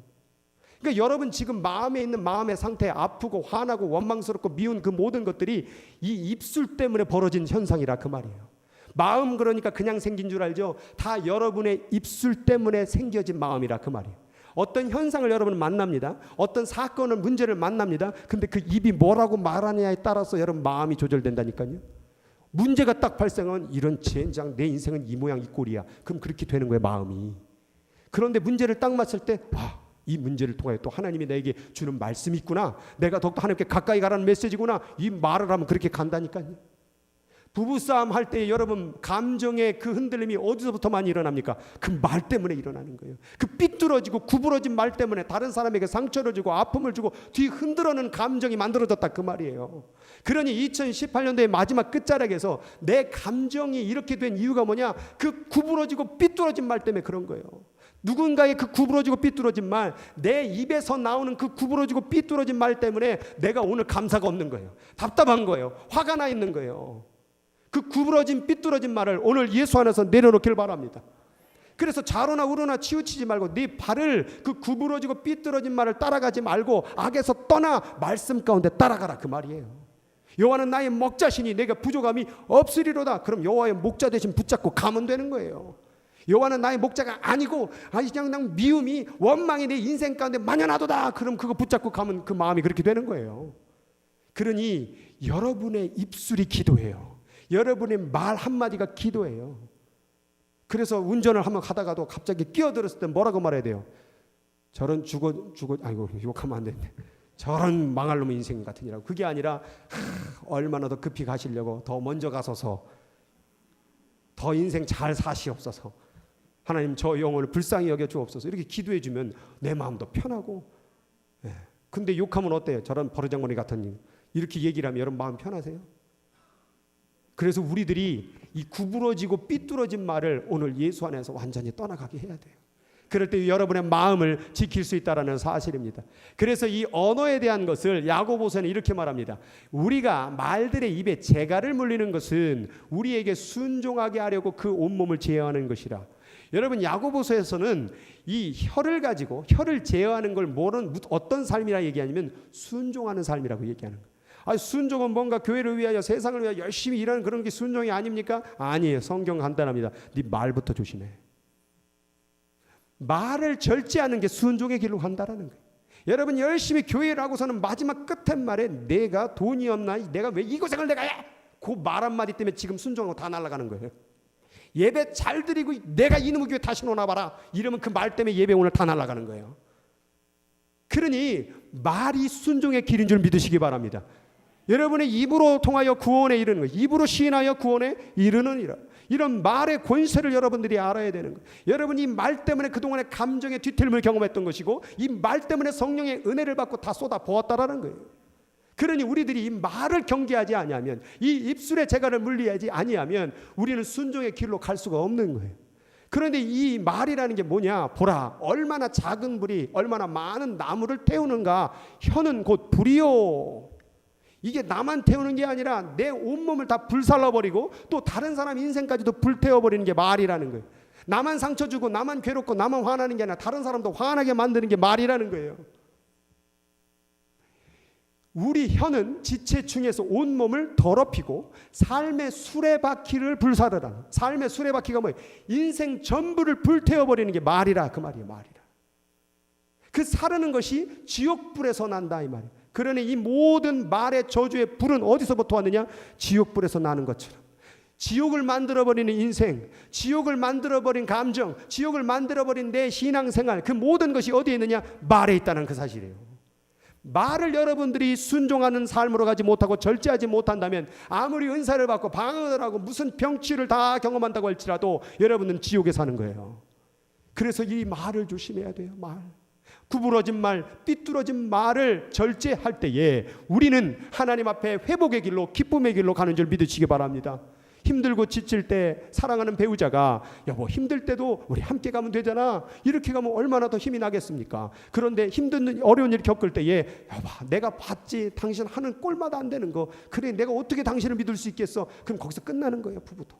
그러니까 여러분 지금 마음에 있는 마음의 상태 아프고 화나고 원망스럽고 미운 그 모든 것들이 이 입술 때문에 벌어진 현상이라 그 말이에요. 마음 그러니까 그냥 생긴 줄 알죠. 다 여러분의 입술 때문에 생겨진 마음이라 그 말이에요. 어떤 현상을 여러분은 만납니다. 어떤 사건을 문제를 만납니다. 근데 그 입이 뭐라고 말하느냐에 따라서 여러분 마음이 조절된다니까요. 문제가 딱 발생하면 이런 젠장 내 인생은 이 모양 이 꼴이야. 그럼 그렇게 되는 거예요 마음이. 그런데 문제를 딱 맞을 때 이 문제를 통하여 또 하나님이 나에게 주는 말씀이 있구나. 내가 더욱더 하나님께 가까이 가라는 메시지구나. 이 말을 하면 그렇게 간다니까요. 부부싸움 할 때 여러분 감정의 그 흔들림이 어디서부터 많이 일어납니까? 그 말 때문에 일어나는 거예요. 그 삐뚤어지고 구부러진 말 때문에 다른 사람에게 상처를 주고 아픔을 주고 뒤 흔들어는 감정이 만들어졌다 그 말이에요. 그러니 2018년도의 마지막 끝자락에서 내 감정이 이렇게 된 이유가 뭐냐? 그 구부러지고 삐뚤어진 말 때문에 그런 거예요. 누군가의 그 구부러지고 삐뚤어진 말, 내 입에서 나오는 그 구부러지고 삐뚤어진 말 때문에 내가 오늘 감사가 없는 거예요. 답답한 거예요. 화가 나 있는 거예요. 그 구부러진 삐뚤어진 말을 오늘 예수 안에서 내려놓길 바랍니다. 그래서 좌로나 우로나 치우치지 말고 네 발을 그 구부러지고 삐뚤어진 말을 따라가지 말고 악에서 떠나 말씀 가운데 따라가라, 그 말이에요. 여호와는 나의 목자시니 내가 부족함이 없으리로다. 그럼 여호와의 목자 대신 붙잡고 가면 되는 거예요. 여호와는 나의 목자가 아니고 그냥 미움이 원망이 내 인생 가운데 만연하도다. 그럼 그거 붙잡고 가면 그 마음이 그렇게 되는 거예요. 그러니 여러분의 입술이 기도해요. 여러분의 말 한마디가 기도해요. 그래서 운전을 한번 하다가도 갑자기 끼어들었을 때 뭐라고 말해야 돼요? 저런 아이고 욕하면 안 되는데, 저런 망할 놈의 인생 같으니라고. 그게 아니라 얼마나 더 급히 가시려고 더 먼저 가소서, 더 인생 잘 사시옵소서, 하나님 저 영혼을 불쌍히 여겨 주옵소서, 이렇게 기도해 주면 내 마음도 편하고. 근데 욕하면 어때요? 저런 버르장머리 같은 일, 이렇게 얘기를 하면 여러분 마음 편하세요? 그래서 우리들이 이 구부러지고 삐뚤어진 말을 오늘 예수 안에서 완전히 떠나가게 해야 돼요. 그럴 때 여러분의 마음을 지킬 수 있다는 사실입니다. 그래서 이 언어에 대한 것을 야고보서는 이렇게 말합니다. 우리가 말들의 입에 재갈을 물리는 것은 우리에게 순종하게 하려고 그 온몸을 제어하는 것이라. 여러분, 야고보서에서는 이 혀를 가지고 혀를 제어하는 걸 어떤 삶이라 얘기하냐면 순종하는 삶이라고 얘기하는 거예요. 순종은 뭔가 교회를 위하여 세상을 위하여 열심히 일하는 그런 게 순종이 아닙니까? 아니에요. 성경 간단합니다. 네 말부터 조심해. 말을 절제하는 게 순종의 길로 간다라는 거예요. 여러분, 열심히 교회를 하고서는 마지막 끝에 말에 내가 돈이 없나? 내가 왜 이 고생을 내가 해? 그 말 한마디 때문에 지금 순종하고 다 날아가는 거예요. 예배 잘 드리고 내가 이놈의 교회 다시 오나봐라 이러면 그 말 때문에 예배 오늘 다 날아가는 거예요. 그러니 말이 순종의 길인 줄 믿으시기 바랍니다. 여러분의 입으로 통하여 구원에 이르는 것, 입으로 시인하여 구원에 이르느니라. 이런 말의 권세를 여러분들이 알아야 되는 거예요. 여러분이 말 때문에 그동안의 감정의 뒤틀림을 경험했던 것이고, 이 말 때문에 성령의 은혜를 받고 다 쏟아 부었다라는 거예요. 그러니 우리들이 이 말을 경계하지 아니하면, 이 입술의 재갈을 물리하지 아니하면 우리는 순종의 길로 갈 수가 없는 거예요. 그런데 이 말이라는 게 뭐냐? 보라, 얼마나 작은 불이 얼마나 많은 나무를 태우는가. 혀는 곧 불이요. 이게 나만 태우는 게 아니라 내 온몸을 다 불살라버리고 또 다른 사람 인생까지도 불태워버리는 게 말이라는 거예요. 나만 상처 주고 나만 괴롭고 나만 화나는 게 아니라 다른 사람도 화나게 만드는 게 말이라는 거예요. 우리 혀는 지체층에서 온몸을 더럽히고 삶의 수레바퀴를 불사르라는, 삶의 수레바퀴가 뭐예요? 인생 전부를 불태워버리는 게 말이라, 그 말이에요. 말이라. 그 사르는 것이 지옥불에서 난다 이 말이에요. 그러니 이 모든 말의 저주의 불은 어디서부터 왔느냐? 지옥불에서 나는 것처럼 지옥을 만들어버리는 인생, 지옥을 만들어버린 감정, 지옥을 만들어버린 내 신앙생활, 그 모든 것이 어디에 있느냐? 말에 있다는 그 사실이에요. 말을 여러분들이 순종하는 삶으로 가지 못하고 절제하지 못한다면 아무리 은사를 받고 방언을 하고 무슨 병치를 다 경험한다고 할지라도 여러분은 지옥에 사는 거예요. 그래서 이 말을 조심해야 돼요. 말. 구부러진 말, 삐뚤어진 말을 절제할 때에 우리는 하나님 앞에 회복의 길로, 기쁨의 길로 가는 줄 믿으시기 바랍니다. 힘들고 지칠 때 사랑하는 배우자가 여보 힘들 때도 우리 함께 가면 되잖아, 이렇게 가면 얼마나 더 힘이 나겠습니까? 그런데 힘든 어려운 일을 겪을 때에 여보 내가 봤지, 당신 하는 꼴마다 안 되는 거, 그래 내가 어떻게 당신을 믿을 수 있겠어? 그럼 거기서 끝나는 거예요. 부부도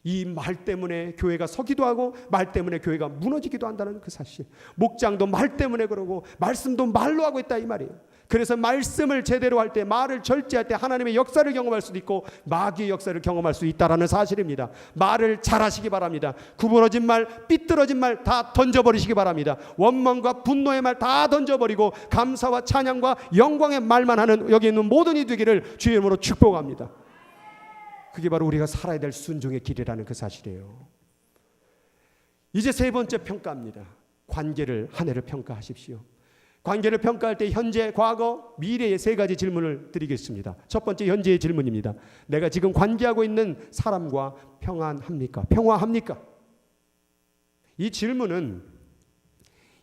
이 말 때문에 교회가 서기도 하고 말 때문에 교회가 무너지기도 한다는 그 사실. 목장도 말 때문에 그러고 말씀도 말로 하고 있다 이 말이에요. 그래서 말씀을 제대로 할 때, 말을 절제할 때 하나님의 역사를 경험할 수도 있고 마귀의 역사를 경험할 수 있다라는 사실입니다. 말을 잘하시기 바랍니다. 구부러진 말, 삐뚤어진 말 다 던져버리시기 바랍니다. 원망과 분노의 말 다 던져버리고 감사와 찬양과 영광의 말만 하는 여기 있는 모든 이 되기를 주의 이름으로 축복합니다. 그게 바로 우리가 살아야 될 순종의 길이라는 그 사실이에요. 이제 세 번째 평가입니다. 관계를, 한 해를 평가하십시오. 관계를 평가할 때 현재, 과거, 미래의 세 가지 질문을 드리겠습니다. 첫 번째 현재의 질문입니다. 내가 지금 관계하고 있는 사람과 평안합니까? 평화합니까? 이 질문은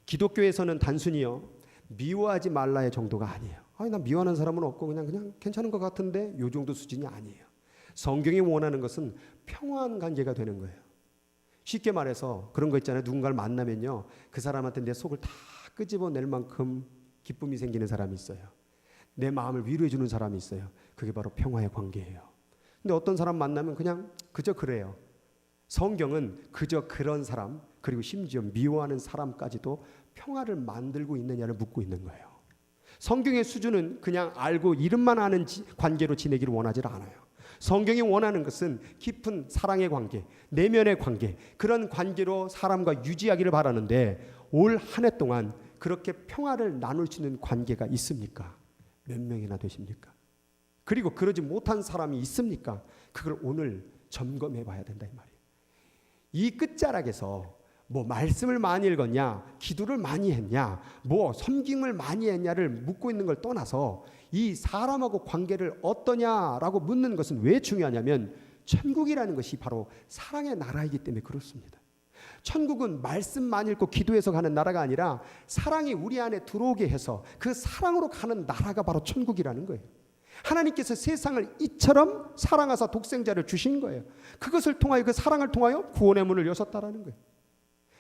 기독교에서는 단순히요 미워하지 말라의 정도가 아니에요. 나 미워하는 사람은 없고 그냥 괜찮은 것 같은데 이 정도 수준이 아니에요. 성경이 원하는 것은 평화한 관계가 되는 거예요. 쉽게 말해서 그런 거 있잖아요. 누군가를 만나면요, 그 사람한테 내 속을 다 끄집어낼 만큼 기쁨이 생기는 사람이 있어요. 내 마음을 위로해 주는 사람이 있어요. 그게 바로 평화의 관계예요. 근데 어떤 사람 만나면 그냥 그저 그래요. 성경은 그저 그런 사람, 그리고 심지어 미워하는 사람까지도 평화를 만들고 있느냐를 묻고 있는 거예요. 성경의 수준은 그냥 알고 이름만 아는 관계로 지내기를 원하지 않아요. 성경이 원하는 것은 깊은 사랑의 관계, 내면의 관계, 그런 관계로 사람과 유지하기를 바라는데, 올 한 해 동안 그렇게 평화를 나눌 수 있는 관계가 있습니까? 몇 명이나 되십니까? 그리고 그러지 못한 사람이 있습니까? 그걸 오늘 점검해 봐야 된다 이 말이에요. 이 끝자락에서 뭐 말씀을 많이 읽었냐, 기도를 많이 했냐, 뭐 섬김을 많이 했냐를 묻고 있는 걸 떠나서 이 사람하고 관계를 어떠냐라고 묻는 것은 왜 중요하냐면, 천국이라는 것이 바로 사랑의 나라이기 때문에 그렇습니다. 천국은 말씀만 읽고 기도해서 가는 나라가 아니라 사랑이 우리 안에 들어오게 해서 그 사랑으로 가는 나라가 바로 천국이라는 거예요. 하나님께서 세상을 이처럼 사랑하사 독생자를 주신 거예요. 그것을 통하여, 그 사랑을 통하여 구원의 문을 여셨다라는 거예요.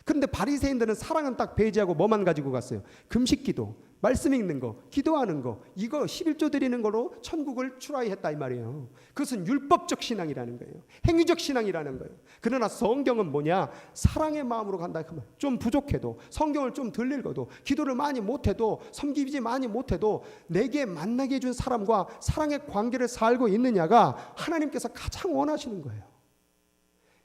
그런데 바리새인들은 사랑은 딱 배제하고 뭐만 가지고 갔어요? 금식기도, 말씀 읽는 거, 기도하는 거, 이거 11조 드리는 거로 천국을 추라이했다 이 말이에요. 그것은 율법적 신앙이라는 거예요. 행위적 신앙이라는 거예요. 그러나 성경은 뭐냐? 사랑의 마음으로 간다. 좀 부족해도, 성경을 좀 덜 읽어도, 기도를 많이 못해도, 섬기지 많이 못해도 내게 만나게 해준 사람과 사랑의 관계를 살고 있느냐가 하나님께서 가장 원하시는 거예요.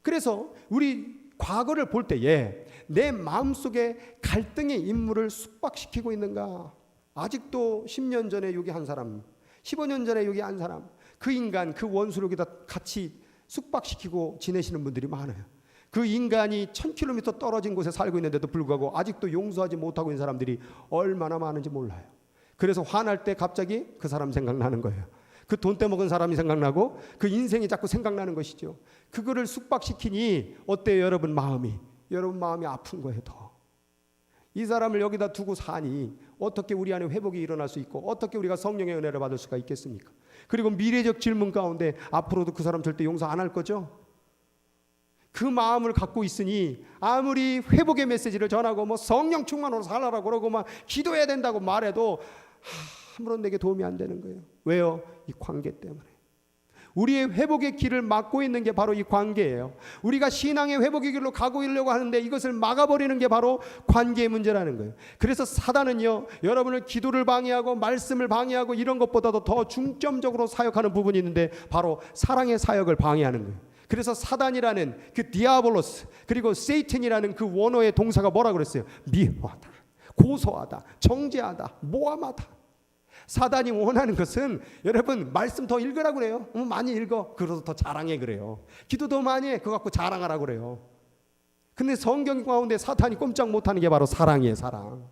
그래서 우리 과거를 볼 때에 내 마음속에 갈등의 인물을 숙박시키고 있는가? 아직도 10년 전에 여기 한 사람, 15년 전에 여기 한 사람, 그 인간, 그 원수를 여기다 같이 숙박시키고 지내시는 분들이 많아요. 그 인간이 1000km 떨어진 곳에 살고 있는데도 불구하고 아직도 용서하지 못하고 있는 사람들이 얼마나 많은지 몰라요. 그래서 화날 때 갑자기 그 사람 생각나는 거예요. 그 돈 떼먹은 사람이 생각나고 그 인생이 자꾸 생각나는 것이죠. 그거를 숙박시키니 어때요 여러분 마음이? 여러분 마음이 아픈 거예요. 더. 이 사람을 여기다 두고 사니 어떻게 우리 안에 회복이 일어날 수 있고 어떻게 우리가 성령의 은혜를 받을 수가 있겠습니까? 그리고 미래적 질문 가운데 앞으로도 그 사람 절대 용서 안 할 거죠? 그 마음을 갖고 있으니 아무리 회복의 메시지를 전하고 뭐 성령 충만으로 살아라고 그러고 막 기도해야 된다고 말해도 아무런 내게 도움이 안 되는 거예요. 왜요? 이 관계 때문에. 우리의 회복의 길을 막고 있는 게 바로 이 관계예요. 우리가 신앙의 회복의 길로 가고 있려고 하는데 이것을 막아버리는 게 바로 관계의 문제라는 거예요. 그래서 사단은요, 여러분을 기도를 방해하고 말씀을 방해하고 이런 것보다도 더 중점적으로 사역하는 부분이 있는데 바로 사랑의 사역을 방해하는 거예요. 그래서 사단이라는 그 디아볼로스, 그리고 세이튼이라는 그 원어의 동사가 뭐라 그랬어요? 미워하다, 고소하다, 정죄하다, 모함하다. 사단이 원하는 것은 여러분 말씀 더 읽으라고 그래요. 많이 읽어. 그래서 더 자랑해 그래요. 기도 더 많이 해. 그거 갖고 자랑하라고 그래요. 근데 성경 가운데 사탄이 꼼짝 못하는 게 바로 사랑이에요. 사랑.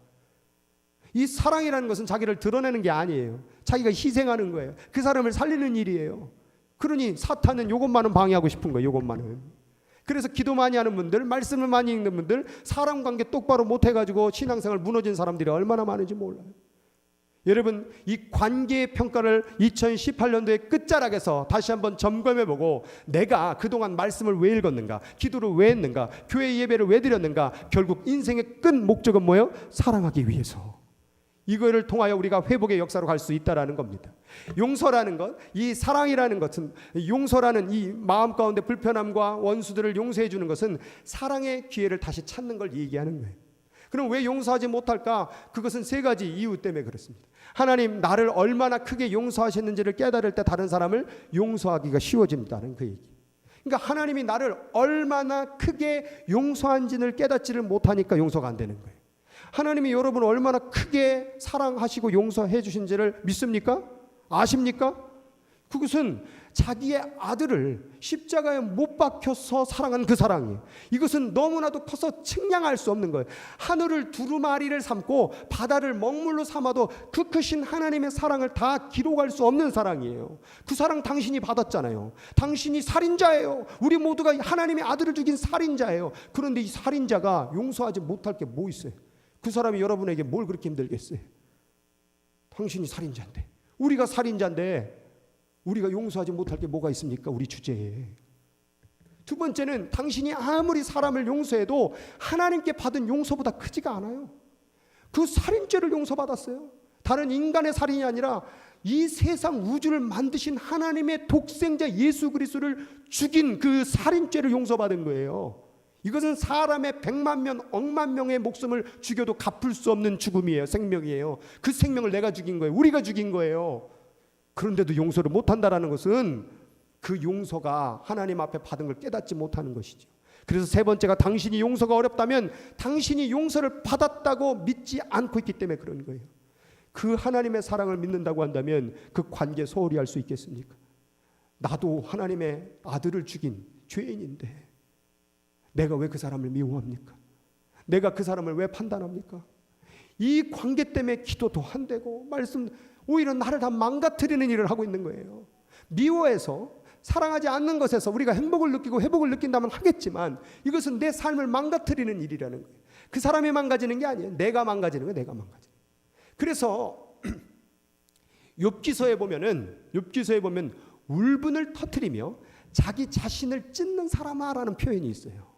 이 사랑이라는 것은 자기를 드러내는 게 아니에요. 자기가 희생하는 거예요. 그 사람을 살리는 일이에요. 그러니 사탄은 이것만은 방해하고 싶은 거예요. 이것만은. 그래서 기도 많이 하는 분들, 말씀을 많이 읽는 분들, 사람 관계 똑바로 못해가지고 신앙생활 무너진 사람들이 얼마나 많은지 몰라요. 여러분, 이 관계의 평가를 2018년도의 끝자락에서 다시 한번 점검해보고 내가 그동안 말씀을 왜 읽었는가, 기도를 왜 했는가, 교회 예배를 왜 드렸는가. 결국 인생의 끝 목적은 뭐예요? 사랑하기 위해서. 이거를 통하여 우리가 회복의 역사로 갈 수 있다라는 겁니다. 용서라는 것, 이 사랑이라는 것은, 용서라는 이 마음 가운데 불편함과 원수들을 용서해 주는 것은 사랑의 기회를 다시 찾는 걸 얘기하는 거예요. 그럼 왜 용서하지 못할까? 그것은 세 가지 이유 때문에 그렇습니다. 하나님 나를 얼마나 크게 용서하셨는지를 깨달을 때 다른 사람을 용서하기가 쉬워진다는 그 얘기. 그러니까 하나님이 나를 얼마나 크게 용서한지를 깨닫지를 못하니까 용서가 안 되는 거예요. 하나님이 여러분을 얼마나 크게 사랑하시고 용서해 주신지를 믿습니까? 아십니까? 그것은 자기의 아들을 십자가에 못 박혀서 사랑한 그 사랑이에요. 이것은 너무나도 커서 측량할 수 없는 거예요. 하늘을 두루마리를 삼고 바다를 먹물로 삼아도 그 크신 하나님의 사랑을 다 기록할 수 없는 사랑이에요. 그 사랑 당신이 받았잖아요. 당신이 살인자예요. 우리 모두가 하나님의 아들을 죽인 살인자예요. 그런데 이 살인자가 용서하지 못할 게 뭐 있어요? 그 사람이 여러분에게 뭘 그렇게 힘들겠어요? 당신이 살인자인데, 우리가 살인자인데 우리가 용서하지 못할 게 뭐가 있습니까? 우리 주제에. 두 번째는 당신이 아무리 사람을 용서해도 하나님께 받은 용서보다 크지가 않아요. 그 살인죄를 용서받았어요. 다른 인간의 살인이 아니라 이 세상 우주를 만드신 하나님의 독생자 예수 그리스도를 죽인 그 살인죄를 용서받은 거예요. 이것은 사람의 100만 명, 억만 명의 목숨을 죽여도 갚을 수 없는 죽음이에요. 생명이에요. 그 생명을 내가 죽인 거예요. 우리가 죽인 거예요. 그런데도 용서를 못한다는 것은 그 용서가 하나님 앞에 받은 걸 깨닫지 못하는 것이죠. 그래서 세 번째가 당신이 용서가 어렵다면 당신이 용서를 받았다고 믿지 않고 있기 때문에 그런 거예요. 그 하나님의 사랑을 믿는다고 한다면 그 관계 소홀히 할 수 있겠습니까? 나도 하나님의 아들을 죽인 죄인인데 내가 왜 그 사람을 미워합니까? 내가 그 사람을 왜 판단합니까? 이 관계 때문에 기도도 안 되고 말씀 오히려 나를 다 망가뜨리는 일을 하고 있는 거예요. 미워해서 사랑하지 않는 것에서 우리가 행복을 느끼고 회복을 느낀다면 하겠지만 이것은 내 삶을 망가뜨리는 일이라는 거예요. 그 사람이 망가지는 게 아니에요. 내가 망가지는 거예요. 내가 망가지는 거예요. 그래서 욥기서에 보면 울분을 터뜨리며 자기 자신을 찢는 사람아라는 표현이 있어요.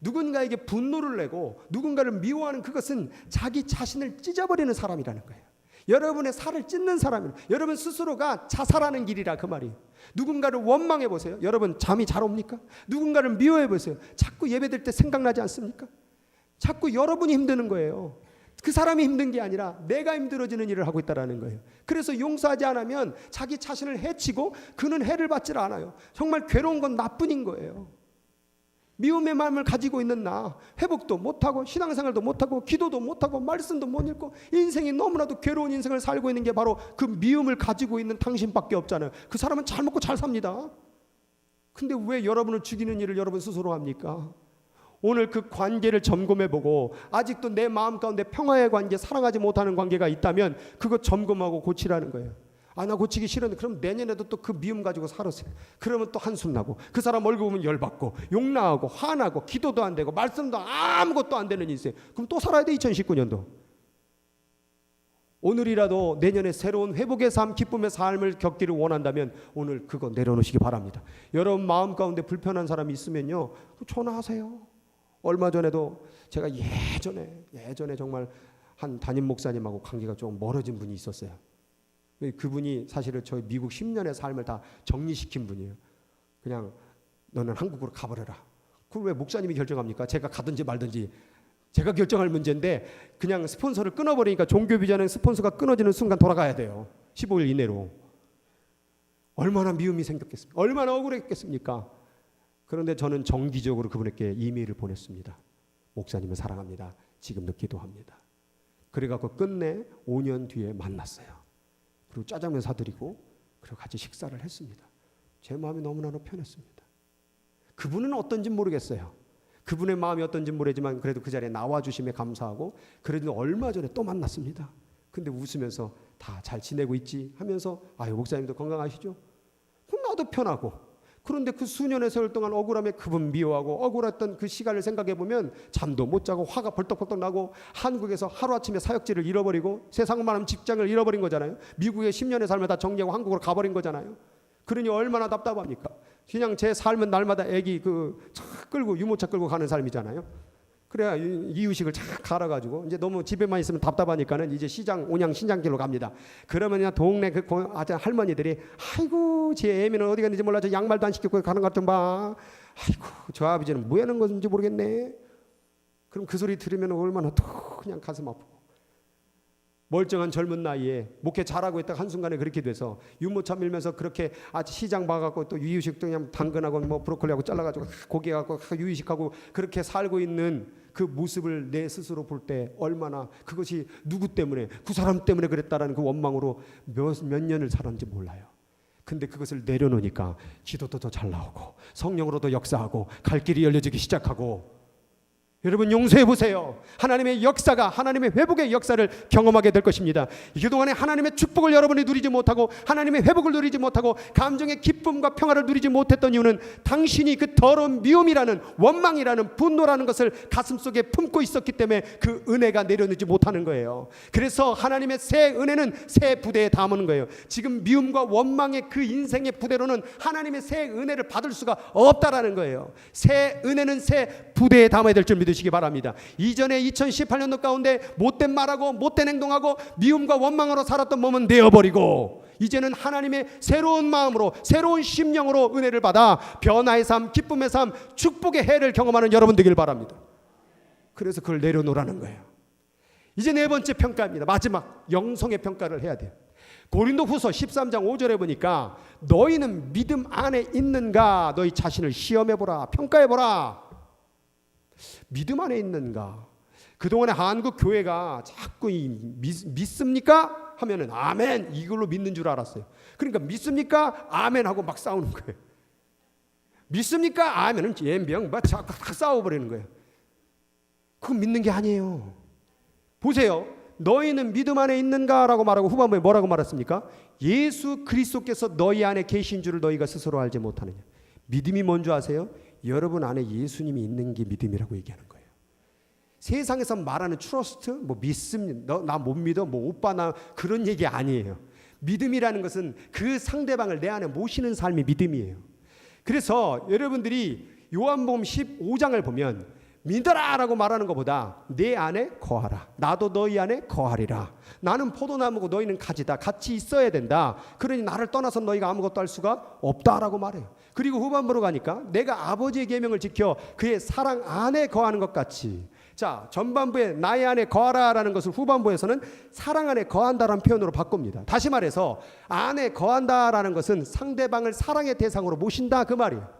누군가에게 분노를 내고 누군가를 미워하는 그것은 자기 자신을 찢어버리는 사람이라는 거예요. 여러분의 살을 찢는 사람은 여러분 스스로가 자살하는 길이라 그 말이에요. 누군가를 원망해 보세요. 여러분 잠이 잘 옵니까? 누군가를 미워해 보세요. 자꾸 예배드릴 때 생각나지 않습니까? 자꾸 여러분이 힘드는 거예요. 그 사람이 힘든 게 아니라 내가 힘들어지는 일을 하고 있다는 거예요. 그래서 용서하지 않으면 자기 자신을 해치고 그는 해를 받질 않아요. 정말 괴로운 건 나뿐인 거예요. 미움의 마음을 가지고 있는 나 회복도 못하고 신앙생활도 못하고 기도도 못하고 말씀도 못 읽고 인생이 너무나도 괴로운 인생을 살고 있는 게 바로 그 미움을 가지고 있는 당신밖에 없잖아요. 그 사람은 잘 먹고 잘 삽니다. 근데 왜 여러분을 죽이는 일을 여러분 스스로 합니까? 오늘 그 관계를 점검해보고 아직도 내 마음 가운데 평화의 관계, 사랑하지 못하는 관계가 있다면 그거 점검하고 고치라는 거예요. 아, 나 고치기 싫은데 그럼 내년에도 또 그 미움 가지고 살았어요. 그러면 또 한숨 나고 그 사람 얼굴 보면 열받고 욕나하고 화나고 기도도 안 되고 말씀도 아무것도 안 되는 인생. 그럼 또 살아야 돼. 2019년도. 오늘이라도 내년에 새로운 회복의 삶, 기쁨의 삶을 겪기를 원한다면 오늘 그거 내려놓으시기 바랍니다. 여러분 마음 가운데 불편한 사람이 있으면요 전화하세요. 얼마 전에도 제가 예전에 정말 한 담임 목사님하고 관계가 좀 멀어진 분이 있었어요. 그분이 사실은 저희 미국 10년의 삶을 다 정리시킨 분이에요. 그냥 너는 한국으로 가버려라. 그걸 왜 목사님이 결정합니까? 제가 가든지 말든지 제가 결정할 문제인데 그냥 스폰서를 끊어버리니까 종교 비자는 스폰서가 끊어지는 순간 돌아가야 돼요. 15일 이내로. 얼마나 미움이 생겼겠습니까? 얼마나 억울했겠습니까? 그런데 저는 정기적으로 그분에게 이메일을 보냈습니다. 목사님을 사랑합니다. 지금도 기도합니다. 그래갖고 끝내 5년 뒤에 만났어요. 그리고 짜장면 사드리고 그리고 같이 식사를 했습니다. 제 마음이 너무나도 편했습니다. 그분은 어떤지 모르겠어요. 그분의 마음이 어떤지 모르지만 그래도 그 자리에 나와주심에 감사하고 그래도 얼마 전에 또 만났습니다. 근데 웃으면서 다 잘 지내고 있지 하면서 아유 목사님도 건강하시죠? 그럼 나도 편하고 그런데 그 수년의 세월 동안 억울함에 그분 미워하고 억울했던 그 시간을 생각해보면 잠도 못 자고 화가 벌떡벌떡 나고 한국에서 하루아침에 사역지를 잃어버리고 세상만한 직장을 잃어버린 거잖아요. 미국의 10년의 삶을 다 정리하고 한국으로 가버린 거잖아요. 그러니 얼마나 답답합니까? 그냥 제 삶은 날마다 애기 끌고 유모차 끌고 가는 삶이잖아요. 그래야 이유식을 착 갈아가지고 이제 너무 집에만 있으면 답답하니까는 이제 온양 신장길로 갑니다. 그러면 그냥 동네 그 할머니들이 아이고 제 애미는 어디 갔는지 몰라 저 양말도 안 시키고 가는 것 좀 봐. 아이고 저 아버지는 뭐 하는 건지 모르겠네. 그럼 그 소리 들으면 얼마나 또 그냥 가슴 아프고 멀쩡한 젊은 나이에 목회 잘하고 있다가 한순간에 그렇게 돼서 유모차 밀면서 그렇게 시장 봐갖고 또 유유식도 그냥 당근하고 뭐 브로콜리하고 잘라가지고 고기 갖고 유유식하고 그렇게 살고 있는 그 모습을 내 스스로 볼 때 얼마나 그것이 누구 때문에 그 사람 때문에 그랬다라는 그 원망으로 몇 년을 살았는지 몰라요. 근데 그것을 내려놓으니까 기도도 더 잘 나오고 성령으로도 역사하고 갈 길이 열려지기 시작하고 여러분 용서해 보세요. 하나님의 역사가, 하나님의 회복의 역사를 경험하게 될 것입니다. 그동안에 하나님의 축복을 여러분이 누리지 못하고 하나님의 회복을 누리지 못하고 감정의 기쁨과 평화를 누리지 못했던 이유는 당신이 그 더러운 미움이라는, 원망이라는, 분노라는 것을 가슴속에 품고 있었기 때문에 그 은혜가 내려놓지 못하는 거예요. 그래서 하나님의 새 은혜는 새 부대에 담는 거예요. 지금 미움과 원망의 그 인생의 부대로는 하나님의 새 은혜를 받을 수가 없다라는 거예요. 새 은혜는 새 부대에 담아야 될 줄 믿으시기 바랍니다. 이전에 2018년도 가운데 못된 말하고 못된 행동하고 미움과 원망으로 살았던 몸은 내어버리고 이제는 하나님의 새로운 마음으로, 새로운 심령으로 은혜를 받아 변화의 삶, 기쁨의 삶, 축복의 해를 경험하는 여러분 되길 바랍니다. 그래서 그걸 내려놓으라는 거예요. 이제 네 번째 평가입니다. 마지막 영성의 평가를 해야 돼요. 고린도후서 13장 5절에 보니까 너희는 믿음 안에 있는가 너희 자신을 시험해보라, 평가해보라. 믿음 안에 있는가? 그동안에 한국 교회가 자꾸 믿습니까? 하면은 아멘 이걸로 믿는 줄 알았어요. 그러니까 믿습니까? 아멘 하고 막 싸우는 거예요. 믿습니까? 아멘은 옌병 막 자꾸 다 싸워버리는 거예요. 그건 믿는 게 아니에요. 보세요. 너희는 믿음 안에 있는가라고 말하고 후반부에 뭐라고 말했습니까? 예수 그리스도께서 너희 안에 계신 줄을 너희가 스스로 알지 못하느냐. 믿음이 뭔지 아세요? 여러분 안에 예수님이 있는 게 믿음이라고 얘기하는 거예요. 세상에서 말하는 트러스트, 뭐 믿음, 너 나 못 믿어, 뭐 오빠 나 그런 얘기 아니에요. 믿음이라는 것은 그 상대방을 내 안에 모시는 삶이 믿음이에요. 그래서 여러분들이 요한복음 15장을 보면 믿어라라고 말하는 것보다 내 안에 거하라. 나도 너희 안에 거하리라. 나는 포도나무고 너희는 가지다. 같이 있어야 된다. 그러니 나를 떠나서 너희가 아무것도 할 수가 없다라고 말해요. 그리고 후반부로 가니까 내가 아버지의 계명을 지켜 그의 사랑 안에 거하는 것 같이. 자, 전반부에 나의 안에 거하라라는 것을 후반부에서는 사랑 안에 거한다라는 표현으로 바꿉니다. 다시 말해서 안에 거한다라는 것은 상대방을 사랑의 대상으로 모신다 그 말이에요.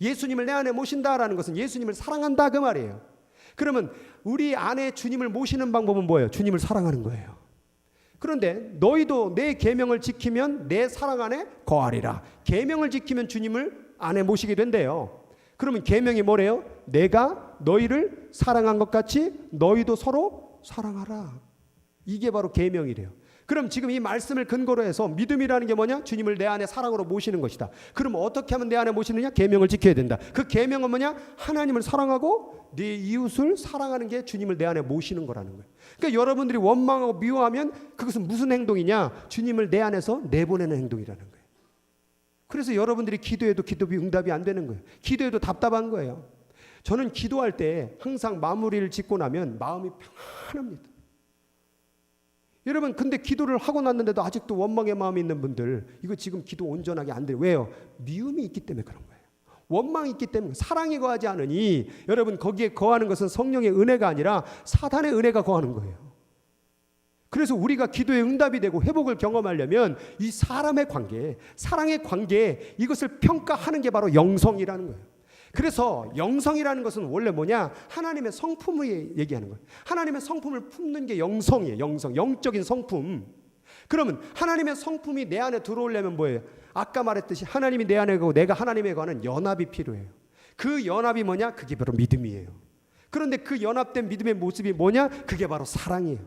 예수님을 내 안에 모신다라는 것은 예수님을 사랑한다 그 말이에요. 그러면 우리 안에 주님을 모시는 방법은 뭐예요? 주님을 사랑하는 거예요. 그런데 너희도 내 계명을 지키면 내 사랑 안에 거하리라. 계명을 지키면 주님을 안에 모시게 된대요. 그러면 계명이 뭐래요? 내가 너희를 사랑한 것 같이 너희도 서로 사랑하라. 이게 바로 계명이래요. 그럼 지금 이 말씀을 근거로 해서 믿음이라는 게 뭐냐? 주님을 내 안에 사랑으로 모시는 것이다. 그럼 어떻게 하면 내 안에 모시느냐? 계명을 지켜야 된다. 그 계명은 뭐냐? 하나님을 사랑하고 네 이웃을 사랑하는 게 주님을 내 안에 모시는 거라는 거예요. 그러니까 여러분들이 원망하고 미워하면 그것은 무슨 행동이냐? 주님을 내 안에서 내보내는 행동이라는 거예요. 그래서 여러분들이 기도해도 기도비 응답이 안 되는 거예요. 기도해도 답답한 거예요. 저는 기도할 때 항상 마무리를 짓고 나면 마음이 평안합니다. 여러분 근데 기도를 하고 났는데도 아직도 원망의 마음이 있는 분들 이거 지금 기도 온전하게 안 돼요. 왜요? 미움이 있기 때문에 그런 거예요. 원망이 있기 때문에. 사랑이 거하지 않으니 여러분 거기에 거하는 것은 성령의 은혜가 아니라 사단의 은혜가 거하는 거예요. 그래서 우리가 기도의 응답이 되고 회복을 경험하려면 이 사람의 관계, 사랑의 관계 이것을 평가하는 게 바로 영성이라는 거예요. 그래서 영성이라는 것은 원래 뭐냐? 하나님의 성품을 얘기하는 거예요. 하나님의 성품을 품는 게 영성이에요. 영성, 영적인 성품. 그러면 하나님의 성품이 내 안에 들어오려면 뭐예요? 아까 말했듯이 하나님이 내 안에 거고 내가 하나님에 거하는 연합이 필요해요. 그 연합이 뭐냐? 그게 바로 믿음이에요. 그런데 그 연합된 믿음의 모습이 뭐냐? 그게 바로 사랑이에요.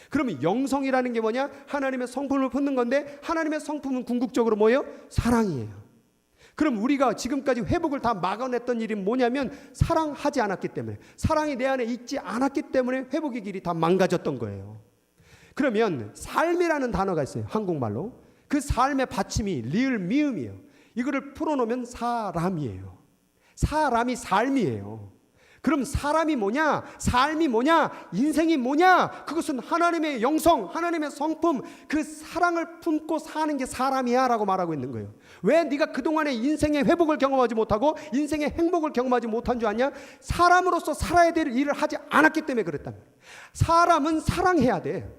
그러면 영성이라는 게 뭐냐? 하나님의 성품을 품는 건데 하나님의 성품은 궁극적으로 뭐예요? 사랑이에요. 그럼 우리가 지금까지 회복을 다 막아냈던 일이 뭐냐면 사랑하지 않았기 때문에, 사랑이 내 안에 있지 않았기 때문에 회복의 길이 다 망가졌던 거예요. 그러면 삶이라는 단어가 있어요. 한국말로. 그 삶의 받침이 리을 미음이에요. 이거를 풀어놓으면 사람이에요. 사람이 삶이에요. 그럼 사람이 뭐냐? 삶이 뭐냐? 인생이 뭐냐? 그것은 하나님의 영성, 하나님의 성품, 그 사랑을 품고 사는 게 사람이야 라고 말하고 있는 거예요. 왜 네가 그동안에 인생의 회복을 경험하지 못하고 인생의 행복을 경험하지 못한 줄 아냐? 사람으로서 살아야 될 일을 하지 않았기 때문에 그랬다면. 사람은 사랑해야 돼.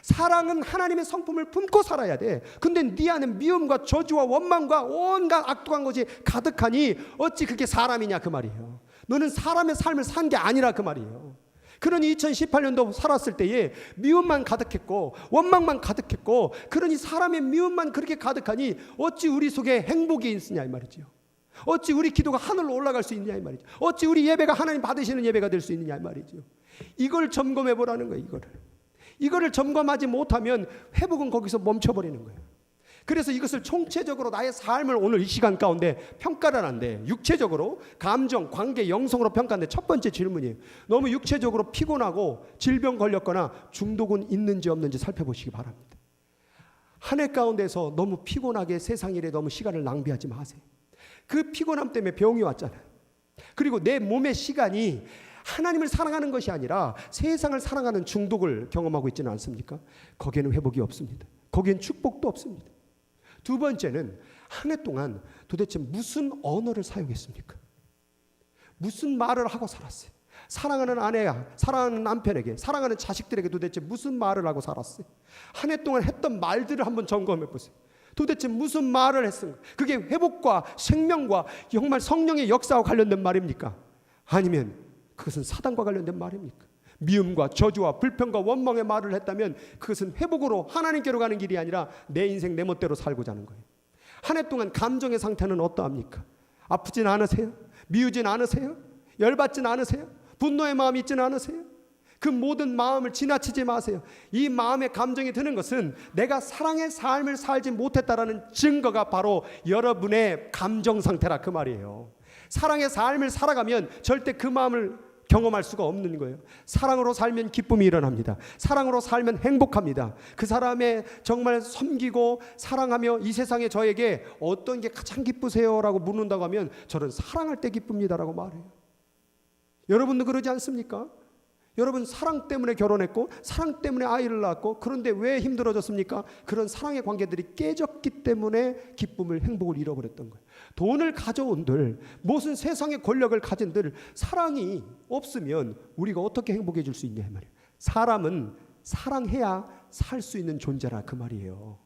사랑은 하나님의 성품을 품고 살아야 돼. 근데 네 안에 미움과 저주와 원망과 온갖 악독한 것이 가득하니 어찌 그게 사람이냐 그 말이에요. 너는 사람의 삶을 산 게 아니라 그 말이에요. 그러니 2018년도 살았을 때에 미움만 가득했고 원망만 가득했고 그러니 사람의 미움만 그렇게 가득하니 어찌 우리 속에 행복이 있으냐 이 말이죠. 어찌 우리 기도가 하늘로 올라갈 수 있느냐 이 말이죠. 어찌 우리 예배가 하나님 받으시는 예배가 될 수 있느냐 이 말이죠. 이걸 점검해 보라는 거예요. 이거를 점검하지 못하면 회복은 거기서 멈춰버리는 거예요. 그래서 이것을 총체적으로 나의 삶을 오늘 이 시간 가운데 평가를 하는데, 육체적으로, 감정, 관계, 영성으로 평가하는데 첫 번째 질문이에요. 너무 육체적으로 피곤하고 질병 걸렸거나 중독은 있는지 없는지 살펴보시기 바랍니다. 한 해 가운데서 너무 피곤하게 세상 일에 너무 시간을 낭비하지 마세요. 그 피곤함 때문에 병이 왔잖아요. 그리고 내 몸의 시간이 하나님을 사랑하는 것이 아니라 세상을 사랑하는 중독을 경험하고 있지는 않습니까? 거기에는 회복이 없습니다. 거기엔 축복도 없습니다. 두 번째는 한 해 동안 도대체 무슨 언어를 사용했습니까? 무슨 말을 하고 살았어요? 사랑하는 아내야, 사랑하는 남편에게, 사랑하는 자식들에게 도대체 무슨 말을 하고 살았어요? 한 해 동안 했던 말들을 한번 점검해 보세요. 도대체 무슨 말을 했습니까? 그게 회복과 생명과 정말 성령의 역사와 관련된 말입니까? 아니면 그것은 사단과 관련된 말입니까? 미움과 저주와 불평과 원망의 말을 했다면 그것은 회복으로 하나님께로 가는 길이 아니라 내 인생 내 멋대로 살고자 하는 거예요. 한 해 동안 감정의 상태는 어떠합니까? 아프진 않으세요? 미우진 않으세요? 열받진 않으세요? 분노의 마음이 있지는 않으세요? 그 모든 마음을 지나치지 마세요. 이 마음의 감정이 드는 것은 내가 사랑의 삶을 살지 못했다라는 증거가 바로 여러분의 감정 상태라 그 말이에요. 사랑의 삶을 살아가면 절대 그 마음을 경험할 수가 없는 거예요. 사랑으로 살면 기쁨이 일어납니다. 사랑으로 살면 행복합니다. 그 사람의 정말 섬기고 사랑하며 이 세상에 저에게 어떤 게 가장 기쁘세요? 라고 묻는다고 하면 저는 사랑할 때 기쁩니다라고 말해요. 여러분도 그러지 않습니까? 여러분 사랑 때문에 결혼했고 사랑 때문에 아이를 낳았고, 그런데 왜 힘들어졌습니까? 그런 사랑의 관계들이 깨졌기 때문에 기쁨을, 행복을 잃어버렸던 거예요. 돈을 가져온들, 무슨 세상의 권력을 가진들, 사랑이 없으면 우리가 어떻게 행복해질 수 있냐 이 말이에요. 사람은 사랑해야 살 수 있는 존재라 그 말이에요.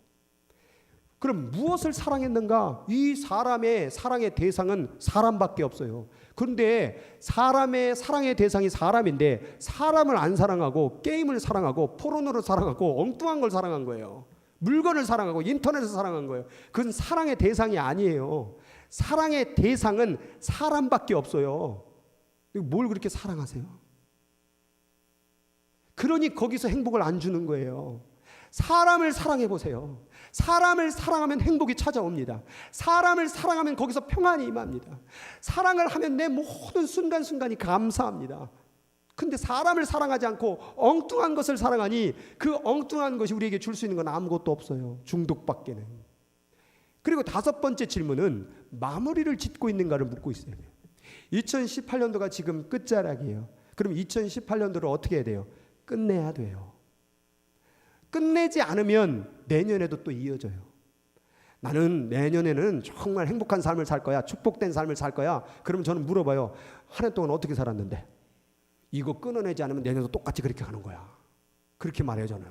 그럼 무엇을 사랑했는가? 이 사람의 사랑의 대상은 사람밖에 없어요. 그런데 사람의 사랑의 대상이 사람인데 사람을 안 사랑하고 게임을 사랑하고 포르노를 사랑하고 엉뚱한 걸 사랑한 거예요. 물건을 사랑하고 인터넷을 사랑한 거예요. 그건 사랑의 대상이 아니에요. 사랑의 대상은 사람밖에 없어요. 뭘 그렇게 사랑하세요? 그러니 거기서 행복을 안 주는 거예요. 사람을 사랑해 보세요. 사람을 사랑하면 행복이 찾아옵니다. 사람을 사랑하면 거기서 평안이 임합니다. 사랑을 하면 내 모든 순간순간이 감사합니다. 근데 사람을 사랑하지 않고 엉뚱한 것을 사랑하니 그 엉뚱한 것이 우리에게 줄 수 있는 건 아무것도 없어요. 중독밖에는. 그리고 다섯 번째 질문은 마무리를 짓고 있는가를 묻고 있어요. 2018년도가 지금 끝자락이에요. 그럼 2018년도를 어떻게 해야 돼요? 끝내야 돼요. 끝내지 않으면 내년에도 또 이어져요. 나는 내년에는 정말 행복한 삶을 살 거야, 축복된 삶을 살 거야. 그러면 저는 물어봐요. 한 해 동안 어떻게 살았는데? 이거 끊어내지 않으면 내년도 똑같이 그렇게 가는 거야. 그렇게 말해요 저는.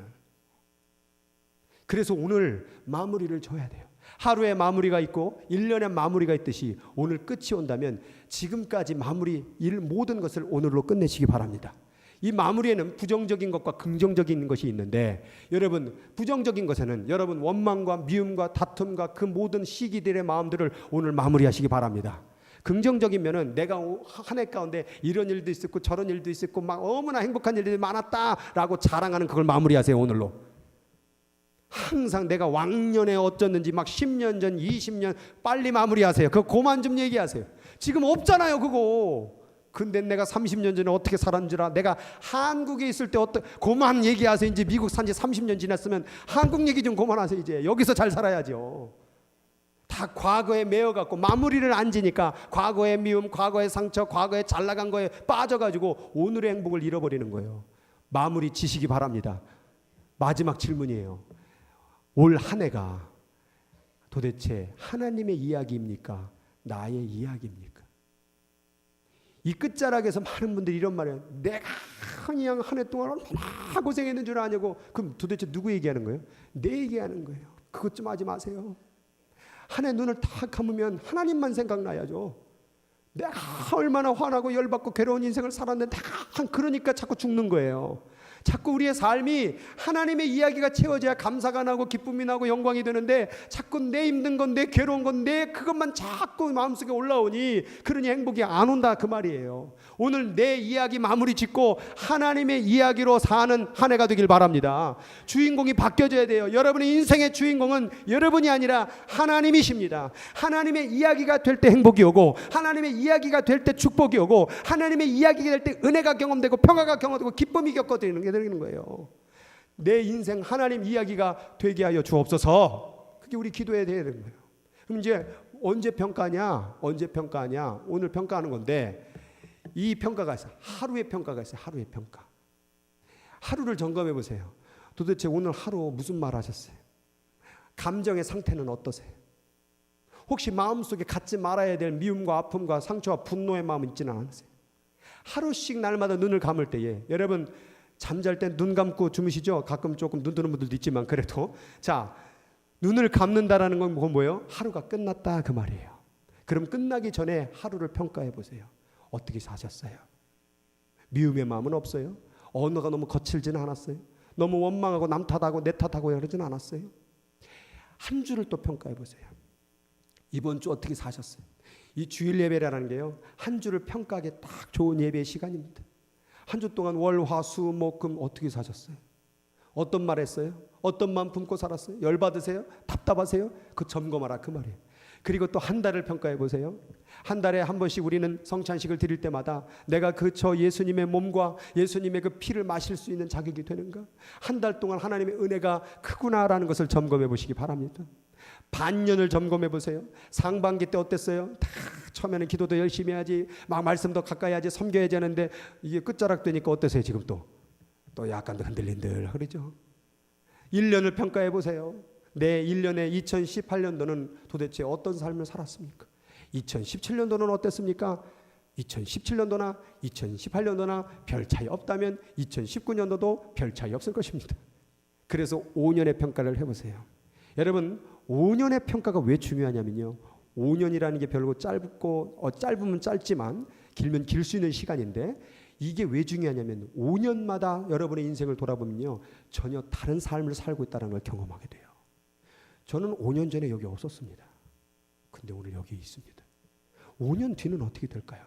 그래서 오늘 마무리를 져야 돼요. 하루에 마무리가 있고 1년의 마무리가 있듯이 오늘 끝이 온다면 지금까지 마무리 일 모든 것을 오늘로 끝내시기 바랍니다. 이 마무리에는 부정적인 것과 긍정적인 것이 있는데, 여러분 부정적인 것에는 여러분 원망과 미움과 다툼과 그 모든 시기들의 마음들을 오늘 마무리하시기 바랍니다. 긍정적인 면은 내가 한 해 가운데 이런 일도 있었고 저런 일도 있었고 막 너무나 행복한 일들이 많았다라고 자랑하는 그걸 마무리하세요. 오늘로. 항상 내가 왕년에 어쩌는지 막 10년 전 20년 빨리 마무리하세요. 그거 그만 좀 얘기하세요. 지금 없잖아요 그거. 근데 내가 30년 전에 어떻게 살았는지라, 내가 한국에 있을 때 그만 얘기하세요. 이제 미국 산 지 30년 지났으면 한국 얘기 좀 그만하세요. 이제 여기서 잘 살아야죠. 다 과거에 매여갖고 마무리를 안 지니까 과거의 미움, 과거의 상처, 과거에 잘 나간 거에 빠져가지고 오늘의 행복을 잃어버리는 거예요. 마무리 지시기 바랍니다. 마지막 질문이에요. 올 한 해가 도대체 하나님의 이야기입니까? 나의 이야기입니까? 이 끝자락에서 많은 분들이 이런 말을 해요. 내가 그냥 한 해 동안 얼마나 고생했는 줄 아냐고. 그럼 도대체 누구 얘기하는 거예요? 내 얘기하는 거예요. 그것 좀 하지 마세요. 한 해 눈을 딱 감으면 하나님만 생각나야죠. 내가 얼마나 화나고 열받고 괴로운 인생을 살았는데 그러니까 자꾸 죽는 거예요. 자꾸 우리의 삶이 하나님의 이야기가 채워져야 감사가 나고 기쁨이 나고 영광이 되는데 자꾸 내 힘든 건, 내 괴로운 건, 내 그것만 자꾸 마음속에 올라오니 그러니 행복이 안 온다 그 말이에요. 오늘 내 이야기 마무리 짓고 하나님의 이야기로 사는 한 해가 되길 바랍니다. 주인공이 바뀌어져야 돼요. 여러분의 인생의 주인공은 여러분이 아니라 하나님이십니다. 하나님의 이야기가 될 때 행복이 오고, 하나님의 이야기가 될 때 축복이 오고, 하나님의 이야기가 될 때 은혜가 경험되고 평화가 경험되고 기쁨이 겪어지는 게 되는 거예요. 내 인생 하나님 이야기가 되게 하여 주옵소서. 그게 우리 기도해야 되는 거예요. 그럼 이제 언제 평가하냐? 언제 평가하냐? 오늘 평가하는 건데, 이 평가가 있어요. 하루의 평가가 있어요. 하루의 평가. 하루를 점검해 보세요. 도대체 오늘 하루 무슨 말 하셨어요? 감정의 상태는 어떠세요? 혹시 마음속에 갖지 말아야 될 미움과 아픔과 상처와 분노의 마음 있지는 않으세요? 하루씩 날마다 눈을 감을 때에, 여러분 잠잘 때 눈 감고 주무시죠? 가끔 조금 눈 뜨는 분들도 있지만 그래도, 자, 눈을 감는다라는 건 뭐예요? 하루가 끝났다 그 말이에요. 그럼 끝나기 전에 하루를 평가해 보세요. 어떻게 사셨어요? 미움의 마음은 없어요? 언어가 너무 거칠지는 않았어요? 너무 원망하고 남 탓하고 내 탓하고 그러지는 않았어요? 한 주를 또 평가해 보세요. 이번 주 어떻게 사셨어요? 이 주일 예배라는 게요, 한 주를 평가하기 딱 좋은 예배의 시간입니다. 한 주 동안 월, 화, 수, 목, 금 어떻게 사셨어요? 어떤 말 했어요? 어떤 마음 품고 살았어요? 열받으세요? 답답하세요? 그 점검하라 그 말이에요. 그리고 또 한 달을 평가해 보세요. 한 달에 한 번씩 우리는 성찬식을 드릴 때마다 내가 저 예수님의 몸과 예수님의 그 피를 마실 수 있는 자격이 되는가? 한 달 동안 하나님의 은혜가 크구나라는 것을 점검해 보시기 바랍니다. 반년을 점검해 보세요. 상반기 때 어땠어요? 다 처음에는 기도도 열심히 해야지, 막 말씀도 가까이 하지, 섬겨야지 하는데 이게 끝자락 되니까 어떠세요? 지금 또 약간 흔들린들 그러죠. 1년을 평가해 보세요. 내 1년에 2018년도는 도대체 어떤 삶을 살았습니까? 2017년도는 어땠습니까? 2017년도나 2018년도나 별 차이 없다면 2019년도도 별 차이 없을 것입니다. 그래서 5년의 평가를 해보세요. 여러분, 5년의 평가가 왜 중요하냐면요, 5년이라는 게 별로 짧으면 짧지만 길면 길 수 있는 시간인데, 이게 왜 중요하냐면 5년마다 여러분의 인생을 돌아보면요, 전혀 다른 삶을 살고 있다는 걸 경험하게 돼요. 저는 5년 전에 여기 없었습니다. 근데 오늘 여기 있습니다. 5년 뒤는 어떻게 될까요?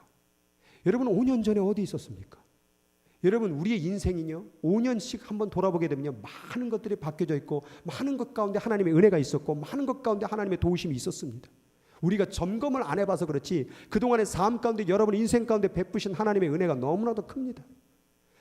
여러분 5년 전에 어디 있었습니까? 여러분 우리의 인생이요, 5년씩 한번 돌아보게 되면요, 많은 것들이 바뀌어져 있고, 많은 것 가운데 하나님의 은혜가 있었고, 많은 것 가운데 하나님의 도우심이 있었습니다. 우리가 점검을 안 해봐서 그렇지 그동안의 삶 가운데, 여러분의 인생 가운데 베푸신 하나님의 은혜가 너무나도 큽니다.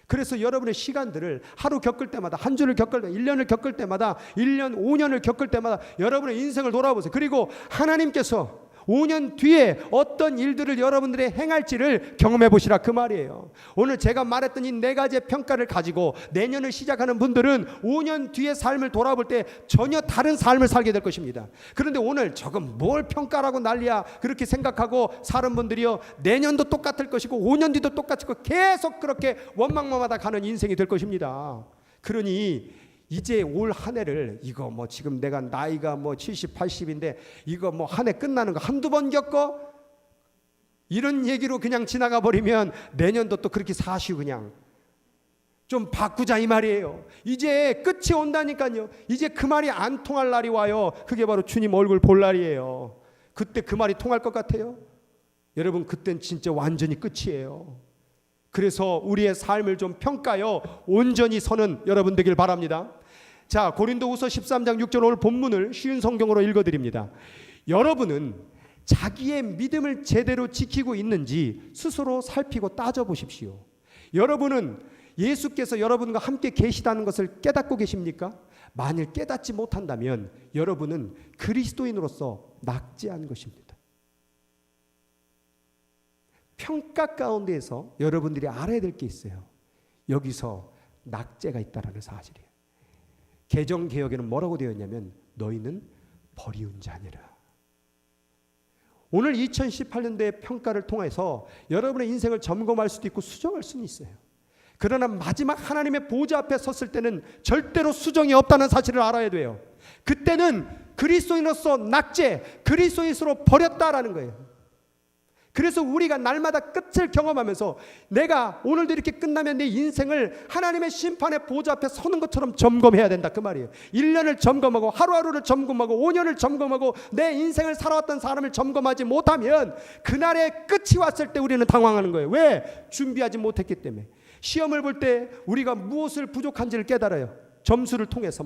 그래서 여러분의 시간들을 하루 겪을 때마다, 한 주를 겪을 때, 1년을 겪을 때마다, 1년, 5년을 겪을 때마다 여러분의 인생을 돌아보세요. 그리고 하나님께서 5년 뒤에 어떤 일들을 여러분들이 행할지를 경험해 보시라 그 말이에요. 오늘 제가 말했던 이 4가지의 평가를 가지고 내년을 시작하는 분들은 5년 뒤의 삶을 돌아볼 때 전혀 다른 삶을 살게 될 것입니다. 그런데 오늘 저건 뭘 평가라고 난리야 그렇게 생각하고 사는 분들이요, 내년도 똑같을 것이고 5년 뒤도 똑같을 것이고 계속 그렇게 원망마마다 가는 인생이 될 것입니다. 그러니 이제 올 한 해를, 이거 뭐 지금 내가 나이가 뭐 70, 80인데 이거 뭐 한 해 끝나는 거 한두 번 겪어? 이런 얘기로 그냥 지나가 버리면 내년도 또 그렇게 사시고 그냥 좀 바꾸자 이 말이에요. 이제 끝이 온다니까요. 이제 그 말이 안 통할 날이 와요. 그게 바로 주님 얼굴 볼 날이에요. 그때 그 말이 통할 것 같아요? 여러분 그땐 진짜 완전히 끝이에요. 그래서 우리의 삶을 좀 평가요 온전히 서는 여러분 되길 바랍니다. 자, 고린도후서 13장 6절 오늘 본문을 쉬운 성경으로 읽어드립니다. 여러분은 자기의 믿음을 제대로 지키고 있는지 스스로 살피고 따져보십시오. 여러분은 예수께서 여러분과 함께 계시다는 것을 깨닫고 계십니까? 만일 깨닫지 못한다면 여러분은 그리스도인으로서 낙제한 것입니다. 평가 가운데에서 여러분들이 알아야 될 게 있어요. 여기서 낙제가 있다는 사실이에요. 개정개혁에는 뭐라고 되어 있냐면 너희는 버리운 자니라. 오늘 2018년도의 평가를 통해서 여러분의 인생을 점검할 수도 있고 수정할 수는 있어요. 그러나 마지막 하나님의 보좌 앞에 섰을 때는 절대로 수정이 없다는 사실을 알아야 돼요. 그때는 그리스도인으로서 낙제, 그리스도인으로 버렸다라는 거예요. 그래서 우리가 날마다 끝을 경험하면서 내가 오늘도 이렇게 끝나면 내 인생을 하나님의 심판의 보좌 앞에 서는 것처럼 점검해야 된다 그 말이에요. 1년을 점검하고 하루하루를 점검하고 5년을 점검하고 내 인생을 살아왔던 사람을 점검하지 못하면 그날의 끝이 왔을 때 우리는 당황하는 거예요. 왜? 준비하지 못했기 때문에. 시험을 볼 때 우리가 무엇을 부족한지를 깨달아요. 점수를 통해서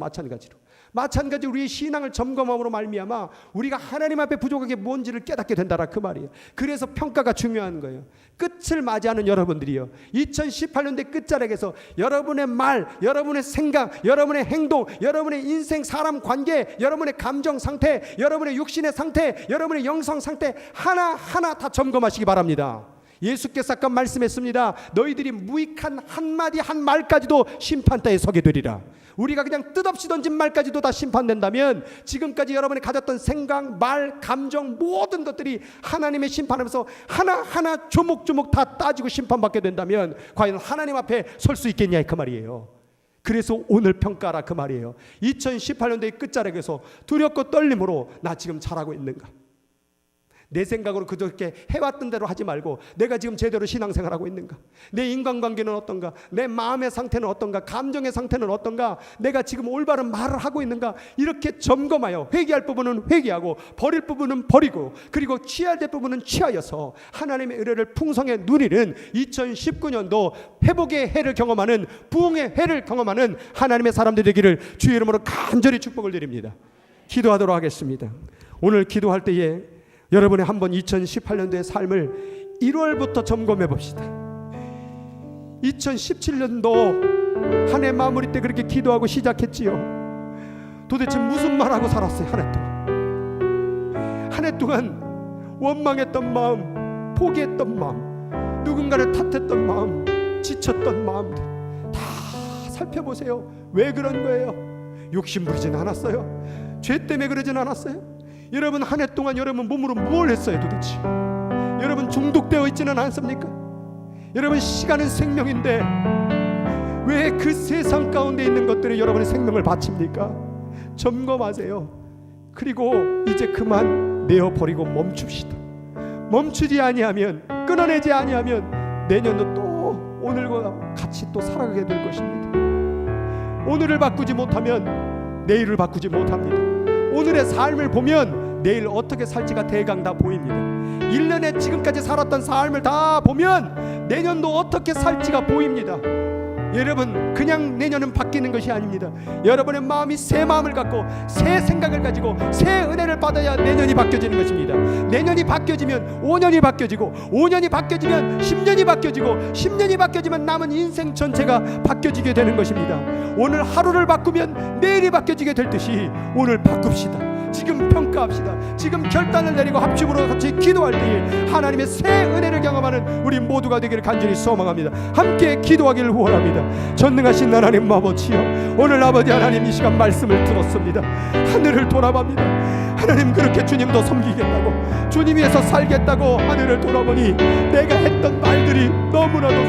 마찬가지 우리의 신앙을 점검함으로 말미암아 우리가 하나님 앞에 부족하게 뭔지를 깨닫게 된다라 그 말이에요. 그래서 평가가 중요한 거예요. 끝을 맞이하는 여러분들이요, 2018년대 끝자락에서 여러분의 말, 여러분의 생각, 여러분의 행동, 여러분의 인생 사람 관계, 여러분의 감정 상태, 여러분의 육신의 상태, 여러분의 영성 상태 하나하나 다 점검하시기 바랍니다. 예수께서 아까 말씀했습니다. 너희들이 무익한 한마디 한 말까지도 심판대에 서게 되리라. 우리가 그냥 뜻없이 던진 말까지도 다 심판된다면 지금까지 여러분이 가졌던 생각, 말, 감정 모든 것들이 하나님의 심판하면서 하나하나 조목조목 다 따지고 심판받게 된다면 과연 하나님 앞에 설 수 있겠냐 그 말이에요. 그래서 오늘 평가라 그 말이에요. 2018년도의 끝자락에서 두렵고 떨림으로 나 지금 잘하고 있는가? 내 생각으로 그저께 해왔던 대로 하지 말고 내가 지금 제대로 신앙생활하고 있는가? 내 인간관계는 어떤가? 내 마음의 상태는 어떤가? 감정의 상태는 어떤가? 내가 지금 올바른 말을 하고 있는가? 이렇게 점검하여 회개할 부분은 회개하고 버릴 부분은 버리고 그리고 취해야 될 부분은 취하여서 하나님의 은혜를 풍성히 누리는 2019년도 회복의 해를 경험하는 부흥의 해를 경험하는 하나님의 사람들 되기를 주의 이름으로 간절히 축복을 드립니다. 기도하도록 하겠습니다. 오늘 기도할 때에 여러분의 한번 2018년도의 삶을 1월부터 점검해 봅시다. 2017년도 한 해 마무리 때 그렇게 기도하고 시작했지요. 도대체 무슨 말하고 살았어요? 한 해 동안 원망했던 마음, 포기했던 마음, 누군가를 탓했던 마음, 지쳤던 마음들 다 살펴보세요. 왜 그런 거예요? 욕심 부리진 않았어요? 죄 때문에 그러진 않았어요? 여러분 한 해 동안 여러분 몸으로 뭘 했어요 도대체? 여러분 중독되어 있지는 않습니까? 여러분 시간은 생명인데 왜 그 세상 가운데 있는 것들에 여러분의 생명을 바칩니까? 점검하세요. 그리고 이제 그만 내어버리고 멈춥시다. 멈추지 아니하면, 끊어내지 아니하면 내년도 또 오늘과 같이 또 살아가게 될 것입니다. 오늘을 바꾸지 못하면 내일을 바꾸지 못합니다. 오늘의 삶을 보면 내일 어떻게 살지가 대강 다 보입니다. 1년에 지금까지 살았던 삶을 다 보면 내년도 어떻게 살지가 보입니다. 여러분 그냥 내년은 바뀌는 것이 아닙니다. 여러분의 마음이 새 마음을 갖고 새 생각을 가지고 새 은혜를 받아야 내년이 바뀌어지는 것입니다. 내년이 바뀌어지면 5년이 바뀌어지고 5년이 바뀌어지면 10년이 바뀌어지고 10년이 바뀌어지면 남은 인생 전체가 바뀌어지게 되는 것입니다. 오늘 하루를 바꾸면 내일이 바뀌어지게 될 듯이 오늘 바꿉시다. 지금 평가합시다. 지금 결단을 내리고 합심으로 같이 기도할 때에 하나님의 새 은혜를 경험하는 우리 모두가 되기를 간절히 소망합니다. 함께 기도하기를 원합니다. 전능하신 하나님 아버지여, 오늘 아버지 하나님 이 시간 말씀을 들었습니다. 하늘을 돌아봅니다. 하나님 그렇게 주님도 섬기겠다고, 주님 위해서 살겠다고 하늘을 돌아보니 내가 했던 말들이 너무나도